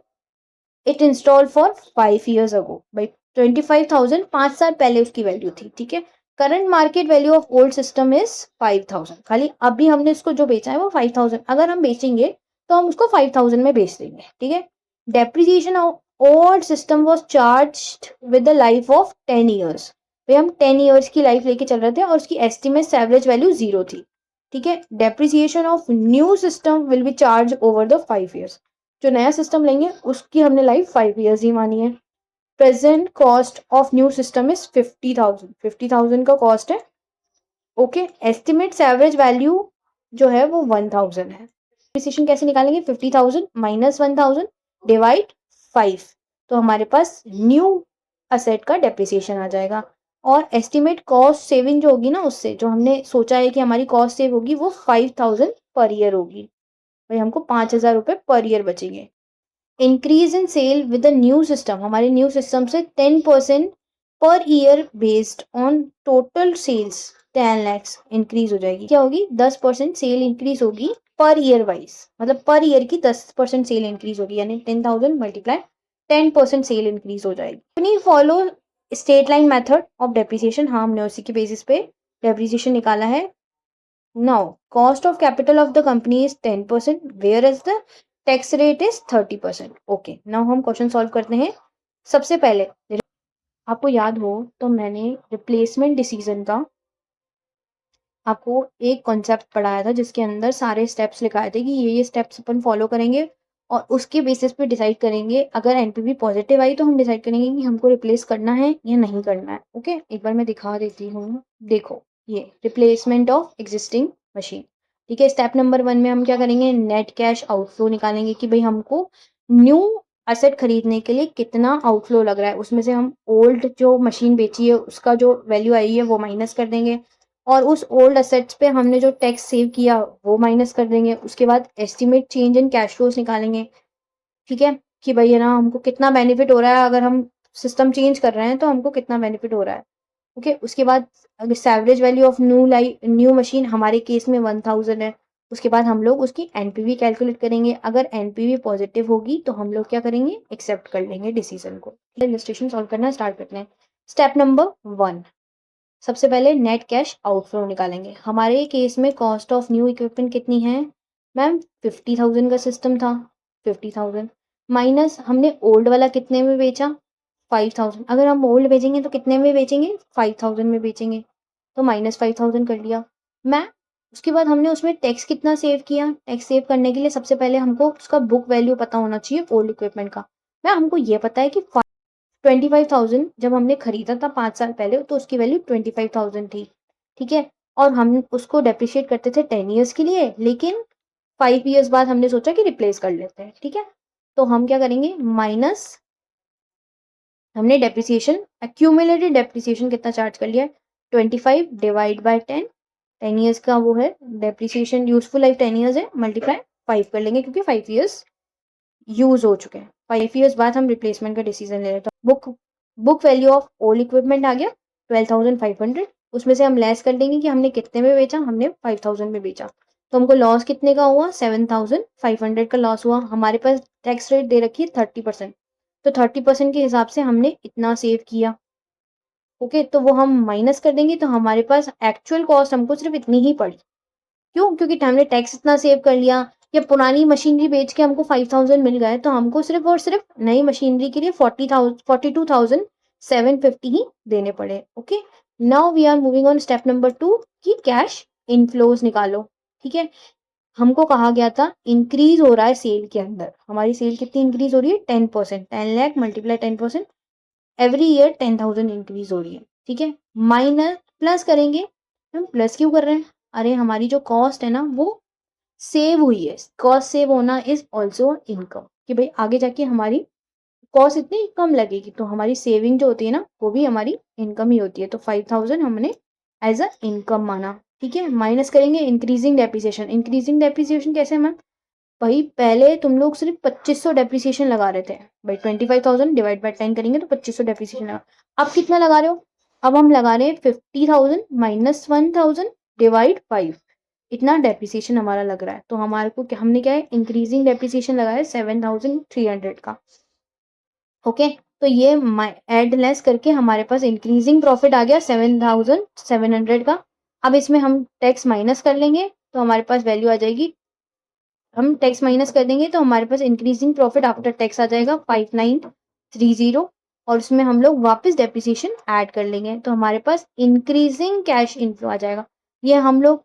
It install for 5 years ago. भाई 25,000 5 साल पहले उसकी वैल्यू थी, ठीक है। Current market value of old system is 5000, खाली अभी हमने इसको जो बेचा है वो 5000, अगर हम बेचेंगे तो हम उसको 5000 में बेच देंगे, ठीक है। Depreciation of old system was charged with the life of 10 years, भाई हम 10 ईयर्स की लाइफ लेके चल रहे थे और उसकी एस्टिमेट एवरेज वैल्यू 0 थी, ठीक है। Depreciation of new system will be charge over the 5 years, जो नया सिस्टम लेंगे उसकी हमने लाइफ 5 ईयर्स ही मानी है। Present cost of new system is 50,000, 50,000 का कॉस्ट है, ओके। एस्टिमेट्स एवरेज वैल्यू जो है वो 1000 है। डिप्रिसिएशन कैसे निकालेंगे, 50,000 माइनस 1000 डिवाइड 5, तो हमारे पास न्यू असेट का डेप्रिसिएशन आ जाएगा। और एस्टिमेट कॉस्ट सेविंग जो होगी ना, उससे जो हमने सोचा है कि हमारी कॉस्ट सेव होगी वो 5000 पर ईयर होगी, भाई हमको 5000 रुपये पर ईयर बचेंगे। Increase in sale with the new system, हमारे न्यू सिस्टम से 10% per year based on total sales 10 lakhs increase हो जाएगी। क्या होगी, 10% सेल इंक्रीज होगी पर ईयर वाइज, मतलब पर ईयर की 10% सेल इंक्रीज होगी, यानी 10,000 मल्टीप्लाई 10% सेल इंक्रीज हो जाएगी। अपनी follow straight line method of depreciation, हाँ हमने उसी के बेसिस पे डेप्रिसिएशन निकाला है। Now cost of capital of the company is 10%, where is the tax rate is 30%। Okay, now हम क्वेश्चन सॉल्व करते हैं। सबसे पहले आपको याद हो तो मैंने रिप्लेसमेंट डिसीजन का आपको एक कॉन्सेप्ट पढ़ाया था, जिसके अंदर सारे स्टेप्स लिखाए थे कि ये स्टेप्स अपन फॉलो करेंगे और उसके बेसिस पे डिसाइड करेंगे। अगर एनपीवी पॉजिटिव आई तो हम डिसाइड करेंगे कि हमको रिप्लेस करना है या नहीं करना है। ओके, एक बार मैं दिखा देती हूँ, देखो ये रिप्लेसमेंट ऑफ एग्जिस्टिंग मशीन, ठीक है। स्टेप नंबर 1 में हम क्या करेंगे, नेट कैश आउटफ्लो निकालेंगे कि भाई हमको न्यू असेट खरीदने के लिए कितना आउटफ्लो लग रहा है, उसमें से हम ओल्ड जो मशीन बेची है उसका जो वैल्यू आई है वो माइनस कर देंगे, और उस ओल्ड असेट्स पे हमने जो टैक्स सेव किया वो माइनस कर देंगे। उसके बाद estimate change in cash flows निकालेंगे, ठीक है, कि भाई है ना हमको कितना बेनिफिट हो रहा है, अगर हम सिस्टम चेंज कर रहे हैं तो हमको कितना बेनिफिट हो रहा है। ओके, उसके बाद अगर average value of new machine हमारे केस में 1000 है, उसके बाद हम लोग उसकी एनपीवी कैलकुलेट करेंगे। अगर एनपीवी पॉजिटिव होगी तो हम लोग क्या करेंगे, एक्सेप्ट कर लेंगे डिसीजन को। इलस्ट्रेशन सॉल्व करना स्टार्ट करते हैं। स्टेप नंबर 1, सबसे पहले नेट कैश आउटफ्लो निकालेंगे। हमारे केस में कॉस्ट ऑफ न्यू इक्विपमेंट कितनी है मैम, 50,000 का सिस्टम था, 50,000 माइनस हमने ओल्ड वाला कितने में बेचा, 5,000। अगर हम ओल्ड बेचेंगे तो कितने में बेचेंगे, 5,000 में बेचेंगे, तो माइनस 5,000 कर लिया मैं। उसके बाद हमने उसमें टैक्स कितना सेव किया, टैक्स सेव करने के लिए सबसे पहले हमको उसका बुक वैल्यू पता होना चाहिए ओल्ड इक्विपमेंट का। मैं हमको ये पता है कि 25,000 जब हमने खरीदा था 5 साल पहले तो उसकी वैल्यू 25,000 थी, ठीक है। और हम उसको डेप्रिशिएट करते थे 10 ईयर्स के लिए, लेकिन 5 ईयर्स बाद हमने सोचा कि रिप्लेस कर लेते हैं, ठीक है। तो हम क्या करेंगे, माइनस हमने डेप्रिसिएशन एक्यूमुलेटेड डेप्रिसिएशन कितना चार्ज कर लिया है, 25 डिवाइड बाय 10, 10 ईयर्स का वो है डेप्रिसिएशन, यूजफुल लाइफ 10 ईयर्स है, मल्टीप्लाई 5 कर लेंगे क्योंकि 5 ईयर्स यूज हो चुके हैं। 5 ईयर्स बाद हम रिप्लेसमेंट का डिसीजन ले रहे हैं, तो book value of old equipment आ गया 12,500, उसमें से हम लेस कर देंगे कि हमने कितने में बेचा, हमने 5,000 में बेचा, तो हमको लॉस कितने का हुआ, 7,500 का लॉस हुआ। हमारे पास टैक्स रेट दे रखी है 30%, तो 30% के हिसाब से हमने इतना सेव किया। ओके, तो वो हम माइनस कर देंगे, तो हमारे पास एक्चुअल कॉस्ट हमको सिर्फ इतनी ही पड़ी। क्यों, क्योंकि हमने टैक्स इतना सेव कर लिया, या पुरानी मशीनरी बेच के हमको 5,000 मिल गए, तो हमको सिर्फ और सिर्फ नई मशीनरी के लिए 42,750 ही देने पड़े। Okay, now we are moving on step number 2 कि कैश इनफ्लोज निकालो, ठीक है। हमको कहा गया था इंक्रीज हो रहा है सेल के अंदर, हमारी सेल कितनी इंक्रीज हो रही है, 10%, 10 lakh multiply 10%, every year 10,000 increase हो रही है, ठीक है। माइनस प्लस करेंगे, हम प्लस क्यों कर रहे हैं, अरे हमारी जो कॉस्ट है ना वो सेव हुई है, कॉस्ट सेव होना इज ऑल्सो इनकम, कि भाई आगे जाके हमारी कॉस्ट इतनी कम लगेगी तो हमारी सेविंग जो होती है ना वो भी हमारी इनकम ही होती है, तो 5,000 हमने एज अ इनकम माना, ठीक है। माइनस करेंगे इंक्रीजिंग डेप्रिसिएशन, इंक्रीजिंग डेप्रिसिएशन कैसे मैम, भाई पहले तुम लोग सिर्फ 2500 डेप्रिसिएशन लगा रहे थे, भाई 25,000 डिवाइड बाय 10 करेंगे तो 2500 डेप्रिसिएशन लगा, अब कितना लगा रहे हो, अब हम लगा रहे हैं 50,000 माइनस 1,000 डिवाइड 5, इतना डेप्रिसिएशन हमारा लग रहा है, तो हमारे को हमने क्या है, इंक्रीजिंग डेप्रिसिएशन लगाया है 7,300 का। ओके, तो ये ऐड लेस करके हमारे पास इंक्रीजिंग प्रॉफिट आ गया 7,700 का। अब इसमें हम टैक्स माइनस कर लेंगे तो हमारे पास वैल्यू आ जाएगी, हम टैक्स माइनस कर देंगे तो हमारे पास इंक्रीजिंग प्रॉफिट आफ्टर टैक्स आ जाएगा 5930, और उसमें हम लोग वापस डेप्रिसिएशन ऐड कर लेंगे तो हमारे पास इंक्रीजिंग कैश इनफ्लो आ जाएगा। ये हम लोग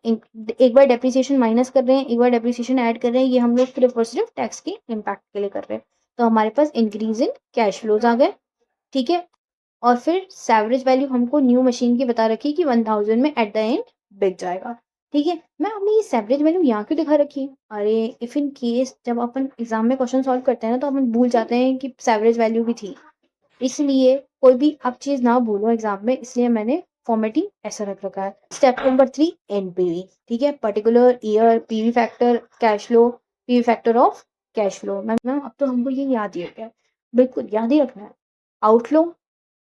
एक बार डेप्रिसिएशन माइनस कर रहे हैं, एक बार डेप्रिसिएशन ऐड कर रहे हैं, ये हम लोग सिर्फ और सिर्फ टैक्स के इम्पैक्ट के लिए कर रहे हैं। तो हमारे पास इंक्रीज इन कैश फ्लोज आ गए, ठीक है। और फिर सैवरेज वैल्यू हमको न्यू मशीन की बता रखी कि 1000 में एट द एंड बिक जाएगा, ठीक है। मैं आपने ये सैवरेज वैल्यू यहाँ क्यों दिखा रखी है? अरे इफ इन केस जब अपन एग्जाम में क्वेश्चन सॉल्व करते हैं ना तो अपन भूल जाते हैं कि सैवरेज वैल्यू भी थी, इसलिए कोई भी आप चीज ना भूलो एग्जाम में, इसलिए मैंने फॉर्मेटिंग ऐसा रख रखा है। स्टेप नंबर 3, एनपीवी, ठीक है। Particular year, PV factor, cash flow, PV factor of cash flow. Ma'am अब तो हमको ये याद ही हो गया, बिल्कुल याद ही रखना है। Outflow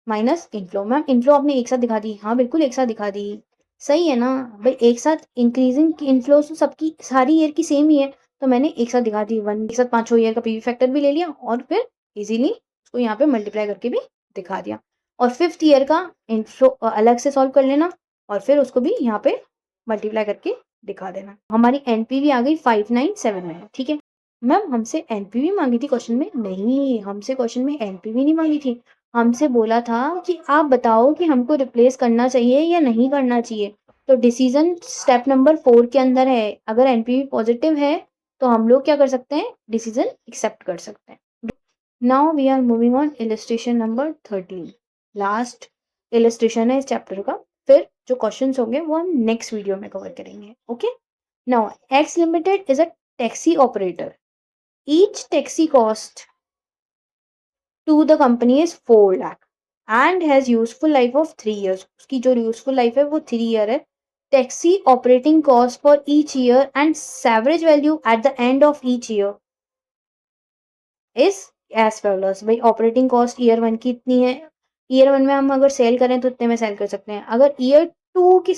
minus inflow. Ma'am inflow आपने एक साथ दिखा दी, हाँ बिल्कुल एक साथ दिखा दी, सही है ना भाई। एक साथ इंक्रीजिंग इनफ्लो तो सबकी सारी ईयर की सेम ही है, तो मैंने एक साथ दिखा दी, वन एक साथ पांचों ईयर का पीवी फैक्टर भी ले लिया और फिर इजीली उसको यहाँ पे मल्टीप्लाई करके भी दिखा दिया। और फिफ्थ ईयर का इनफ्लो अलग से सॉल्व कर लेना और फिर उसको भी यहाँ पे मल्टीप्लाई करके दिखा देना। हमारी एनपीवी आ गई 597 में, ठीक है। मैम हमसे एनपीवी मांगी थी क्वेश्चन में? नहीं, हमसे क्वेश्चन में एनपीवी नहीं मांगी थी। हमसे बोला था कि आप बताओ कि हमको रिप्लेस करना चाहिए या नहीं करना चाहिए। तो डिसीजन स्टेप नंबर 4 के अंदर है। अगर एनपीवी पॉजिटिव है तो हम लोग क्या कर सकते हैं, डिसीजन एक्सेप्ट कर सकते हैं। Now we are moving on illustration number 13, last illustration है इस चैप्टर का। फिर जो क्वेश्चंस होंगे वो हम नेक्स्ट वीडियो में कवर करेंगे, okay. Now x limited is a taxi operator, each taxi cost to the company is 4 lakh and has useful life of 3 years. उसकी जो यूजफुल लाइफ है वो 3 ईयर है। Taxi operating cost for each year and average value at the end of each year is as follows. भाई operating cost year 1 की इतनी है, year 1 में हम अगर सेल करें तो इतने में सेल कर सकते हैं। अगर ईयर 2 की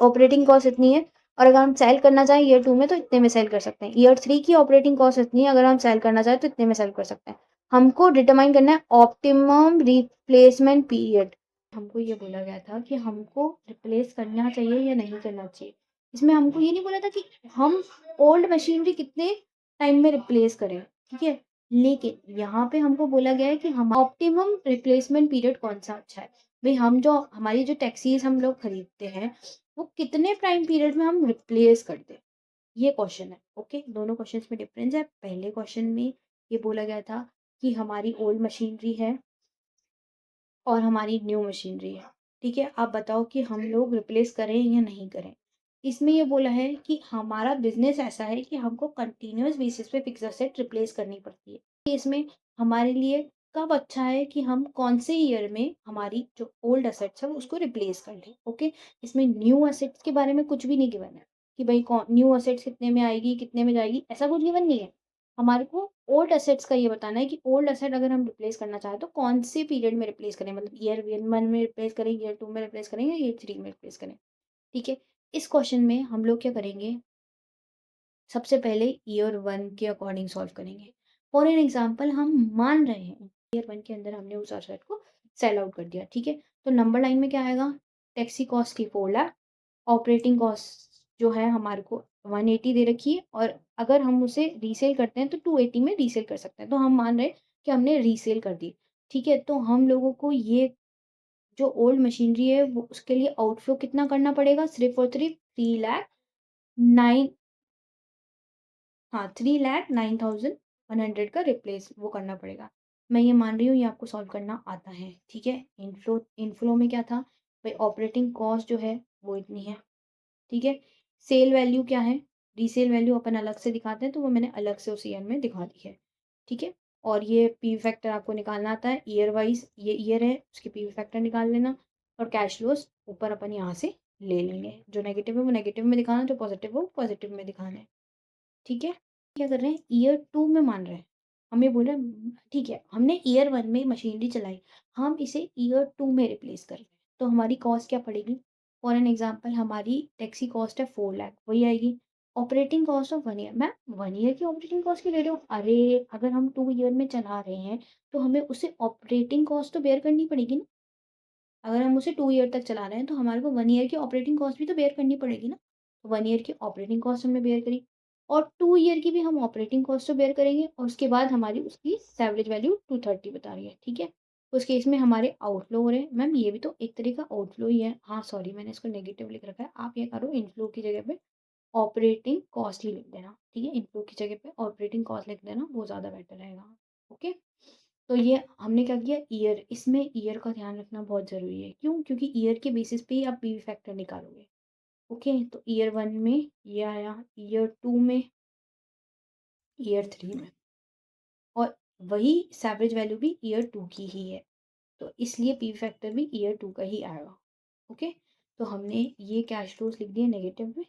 ऑपरेटिंग कॉस्ट इतनी है और अगर हम सेल करना चाहें ईयर 2 में तो इतने में सेल कर सकते हैं। ईयर 3 की ऑपरेटिंग कॉस्ट इतनी है, अगर हम सेल करना चाहें तो इतने में सेल कर सकते हैं। हमको डिटरमाइन करना है ऑप्टिमम रिप्लेसमेंट पीरियड। हमको ये बोला गया था कि हमको रिप्लेस करना चाहिए या नहीं करना चाहिए। इसमें हमको ये नहीं बोला था कि हम ओल्ड मशीनरी कितने टाइम में रिप्लेस करें, ठीक है। लेकिन यहाँ पे हमको बोला गया है कि हम ऑप्टिमम रिप्लेसमेंट पीरियड कौन सा अच्छा है। भाई हम जो हमारी जो टैक्सीज हम लोग खरीदते हैं वो कितने टाइम पीरियड में हम रिप्लेस करते हैं, ये क्वेश्चन है, ओके। दोनों क्वेश्चंस में डिफरेंस है। पहले क्वेश्चन में ये बोला गया था कि हमारी ओल्ड मशीनरी है और हमारी न्यू मशीनरी है, ठीक है। आप बताओ कि हम लोग रिप्लेस करें या नहीं करें। इसमें ये बोला है कि हमारा बिजनेस ऐसा है कि हमको कंटिन्यूअस बेसिस पे फिक्स एसेट रिप्लेस करनी पड़ती है। इसमें हमारे लिए कब अच्छा है कि हम कौन से ईयर में हमारी जो ओल्ड एसेट्स है उसको रिप्लेस कर लें, ओके। इसमें न्यू एसेट्स के बारे में कुछ भी नहीं गिवन है कि भाई कौन न्यू एसेट्स कितने में आएगी कितने में जाएगी, ऐसा कुछ गिवन नहीं है। हमारे को ओल्ड एसेट्स का ये बताना है कि ओल्ड एसेट अगर हम रिप्लेस करना चाहें तो कौन से पीरियड में रिप्लेस करें, मतलब ईयर 1 में रिप्लेस करें, ईयर 2 में रिप्लेस करें या ईयर 3 में रिप्लेस करें, ठीक है। इस क्वेश्चन में हम लोग क्या करेंगे, सबसे पहले ईयर 1 के अकॉर्डिंग सॉल्व करेंगे। फॉर एन एग्जांपल हम मान रहे हैं ईयर 1 के अंदर हमने उस एसेट को सेल आउट कर दिया, ठीक है। तो नंबर लाइन में क्या आएगा, टैक्सी कॉस्ट की 4 लाख, ऑपरेटिंग कॉस्ट जो है हमारे को 180 दे रखी है और अगर हम उसे रीसेल करते हैं तो 280 में रीसेल कर सकते हैं। तो हम मान रहे हैं कि हमने रीसेल कर दी, ठीक है। तो हम लोगों को ये जो ओल्ड मशीनरी है वो उसके लिए आउटफ्लो कितना करना पड़ेगा, सिर्फ और सिर्फ 3 लाख 9, हाँ 3,09,100 का रिप्लेस वो करना पड़ेगा। मैं ये मान रही हूँ ये आपको सॉल्व करना आता है, ठीक है। इनफ्लो इनफ्लो में क्या था भाई, ऑपरेटिंग कॉस्ट जो है वो इतनी है, ठीक है। सेल वैल्यू क्या है, रीसेल वैल्यू अपन अलग से दिखाते हैं तो वो मैंने अलग से उस ईयर में दिखा दी है, ठीक है। और ये पी फैक्टर आपको निकालना आता है ईयर वाइज, ये ईयर है उसके पी फैक्टर निकाल लेना और कैश फ्लोस ऊपर अपन यहाँ से ले लेंगे। जो नेगेटिव है वो नेगेटिव में दिखाना, जो पॉजिटिव है वो पॉजिटिव में दिखाना है, ठीक है। क्या कर रहे हैं, ईयर 2 में मान रहे हैं, हम ये बोल रहे हैं ठीक है हमने ईयर 1 में मशीनरी चलाई, हम इसे ईयर 2 में रिप्लेस कर रहे हैं तो हमारी कॉस्ट क्या पड़ेगी। फॉर एन एग्जांपल हमारी टैक्सी कॉस्ट है 4 लाख, वही आएगी। Operating cost of 1 year. Ma'am 1 year की ऑपरेटिंग कॉस्ट क्यों ले रहे हो? अरे! अगर हम 2 ईयर में चला रहे हैं, तो हमें उसे ऑपरेटिंग कॉस्ट तो बेयर करनी पड़ेगी ना। अगर हम उसे 2 ईयर तक चला रहे हैं, तो हमारे को 1 ईयर की ऑपरेटिंग कॉस्ट भी तो बेयर करनी पड़ेगी ना। 1 ईयर की ऑपरेटिंग कॉस्ट हमने बेयर करी और 2 ईयर की भी हम ऑपरेटिंग कॉस्ट तो बेयर करेंगे और उसके बाद हमारी उसकी एवरेज वैल्यू 230 बता रही है, ठीक है? उस केस में हमारे आउटफ्लो हो रहे हैं। मैम ये भी तो एक तरह का आउटफ्लो ही है। हाँ, सॉरी मैंने इसको नेगेटिव लिख रखा है। आप ये करो इनफ्लो की जगह पे ऑपरेटिंग कॉस्ट ही लिख देना, ठीक है? इनफ्लो की जगह पे ऑपरेटिंग कॉस्ट लिख देना, वो ज़्यादा बेटर रहेगा। ओके? तो ये हमने क्या किया ईयर, इसमें ईयर का ध्यान रखना बहुत ज़रूरी है। क्यों? क्योंकि ईयर के बेसिस पे ही आप पीवी फैक्टर निकालोगे। ओके? तो ईयर 1 में ये आया, ईयर 2 में, ईयर 3 में और वही एवरेज वैल्यू भी ईयर 2 की ही है। तो इसलिए पीवी फैक्टर भी ईयर 2 का ही आएगा। ओके? तो हमने ये कैश फ्लोज़ लिख दिए नेगेटिव में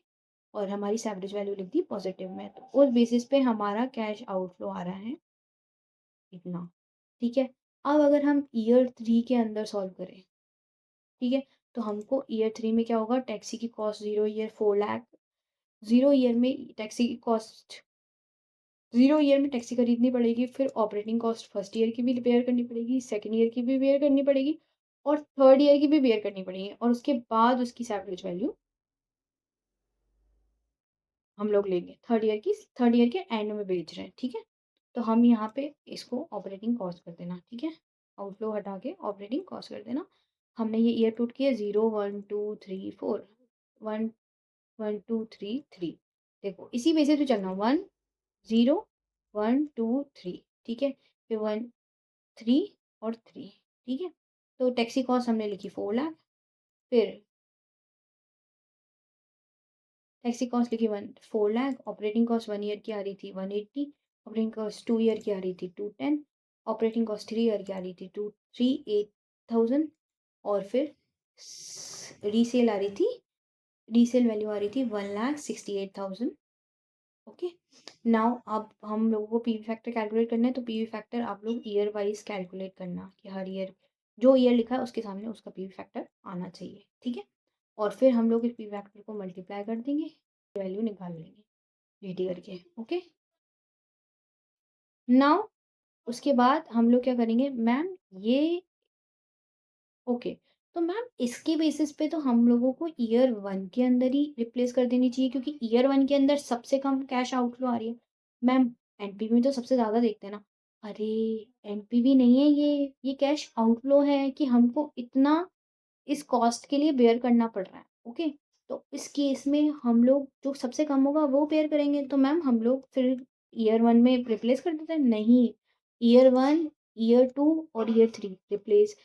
और हमारी एवरेज वैल्यू लिख दी पॉजिटिव में। तो उस बेसिस पे हमारा कैश आउटफ्लो आ रहा है इतना, ठीक है? अब अगर हम ईयर 3 के अंदर सॉल्व करें, ठीक है? तो हमको ईयर 3 में क्या होगा, टैक्सी की कॉस्ट 0 ईयर 4 लाख, 0 ईयर में टैक्सी की कॉस्ट 0 ईयर में टैक्सी खरीदनी पड़ेगी, फिर ऑपरेटिंग कॉस्ट फर्स्ट ईयर की भी बेयर करनी पड़ेगी, सेकंड ईयर की भी बेयर करनी पड़ेगी और थर्ड ईयर की भी बेयर करनी पड़ेगी और उसके बाद उसकी एवरेज वैल्यू हम लोग लेंगे। थर्ड ईयर के एंड में बेच रहे हैं, ठीक है? तो हम यहाँ पे इसको ऑपरेटिंग कॉस्ट कर देना, ठीक है? आउटफ्लो हटा के ऑपरेटिंग कॉस्ट कर देना। हमने ये ईयर पुट किया 0 1 2 3 4 1 1 2 3 3 देखो इसी बेसिस पे चलना 1 0 1 2 3 ठीक है? फिर 1 3 और 3 ठीक है? तो टैक्सी कॉस्ट हमने लिखी 4 लाख फिर टैक्सी कॉस्ट लिखी 4 लाख ऑपरेटिंग कॉस्ट 1 ईयर की आ रही थी 180 ऑपरेटिंग कॉस्ट 2 ईयर की आ रही थी 210 ऑपरेटिंग कॉस्ट 3 ईयर की आ रही थी 238,000 और फिर रीसेल आ रही थी रीसेल वैल्यू आ रही थी 1,68,000 ओके नाउ अब हम लोगों को पीवी फैक्टर कैलकुलेट करना है तो पीवी फैक्टर आप लोग ईयर वाइज कैलकुलेट करना कि हर ईयर जो ईयर लिखा है उसके सामने उसका पीवी फैक्टर आना चाहिए ठीक है और फिर हम लोग इस पीवी फैक्टर को मल्टीप्लाई कर देंगे वैल्यू निकाल लेंगे जीटी करके ओके नाउ उसके बाद हम लोग क्या करेंगे मैम ये ओके तो मैम इसके बेसिस पे तो हम लोगों को ईयर 1 के अंदर ही रिप्लेस कर देनी चाहिए क्योंकि ईयर 1 के अंदर सबसे कम कैश आउटफ्लो आ रही है मैम एनपीवी में तो सबसे ज़्यादा देखते हैं ना अरे एनपीवी नहीं है ये कैश आउटफ्लो है कि हमको इतना इस कॉस्ट के लिए बेयर करना पड़ रहा है ओके तो इस केस में हम लोग जो सबसे कम होगा वो बेयर करेंगे तो मैम हम लोग फिर ईयर 1 में रिप्लेस कर देते हैं नहीं ईयर 1 ईयर 2 और ईयर 3 रिप्लेस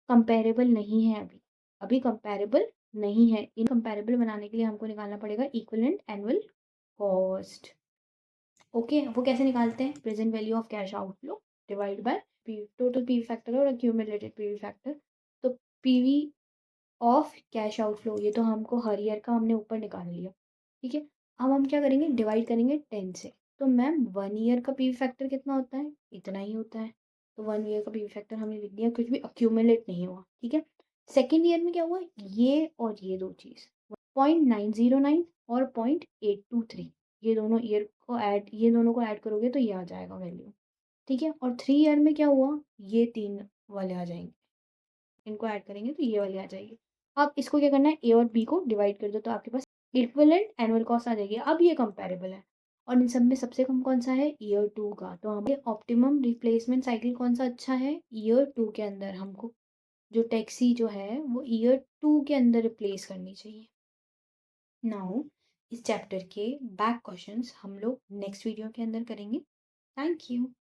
कंपैरेबल नहीं है अभी कंपैरेबल नहीं है इन कंपैरेबल बनाने के लिए हमको निकालना पड़ेगा इक्विवेलेंट एनुअल कॉस्ट ओके वो कैसे निकालते हैं present value of cash outflow divide by total PV factor और एक्यूमुलेटेड पीवी फैक्टर तो पीवी ऑफ कैश आउटफ्लो ये तो हमको हर ईयर का हमने ऊपर निकाल लिया ठीक है अब हम क्या करेंगे डिवाइड करेंगे 10 से तो मैम 1 ईयर का पीवी फैक्टर कितना होता है इतना ही होता है तो 1 ईयर का पीवी फैक्टर हमने लिख दिया कुछ भी अक्यूमुलेट नहीं हुआ ठीक है सेकेंड ईयर में क्या हुआ ये और ये दो चीज़ 0.909 और 0.823 ये दोनों को ऐड करोगे तो ये आ जाएगा वैल्यू ठीक है और 3 ईयर में क्या हुआ ये तीन वाले आ जाएंगे इनको ऐड करेंगे तो ये वाली आ जाएगी अब इसको क्या करना है ए और बी को डिवाइड कर दो तो आपके पास इक्विवेलेंट एनुअल कॉस्ट आ जाएगी अब ये कंपेरेबल है और इन सब में सबसे कम कौन सा है ईयर 2 का तो हमें ऑप्टिमम रिप्लेसमेंट साइकिल कौन सा अच्छा है ईयर 2 के अंदर हमको जो टैक्सी जो है वो ईयर 2 के अंदर रिप्लेस करनी चाहिए नाउ इस चैप्टर के बैक क्वेश्चंस हम लोग नेक्स्ट वीडियो के अंदर करेंगे थैंक यू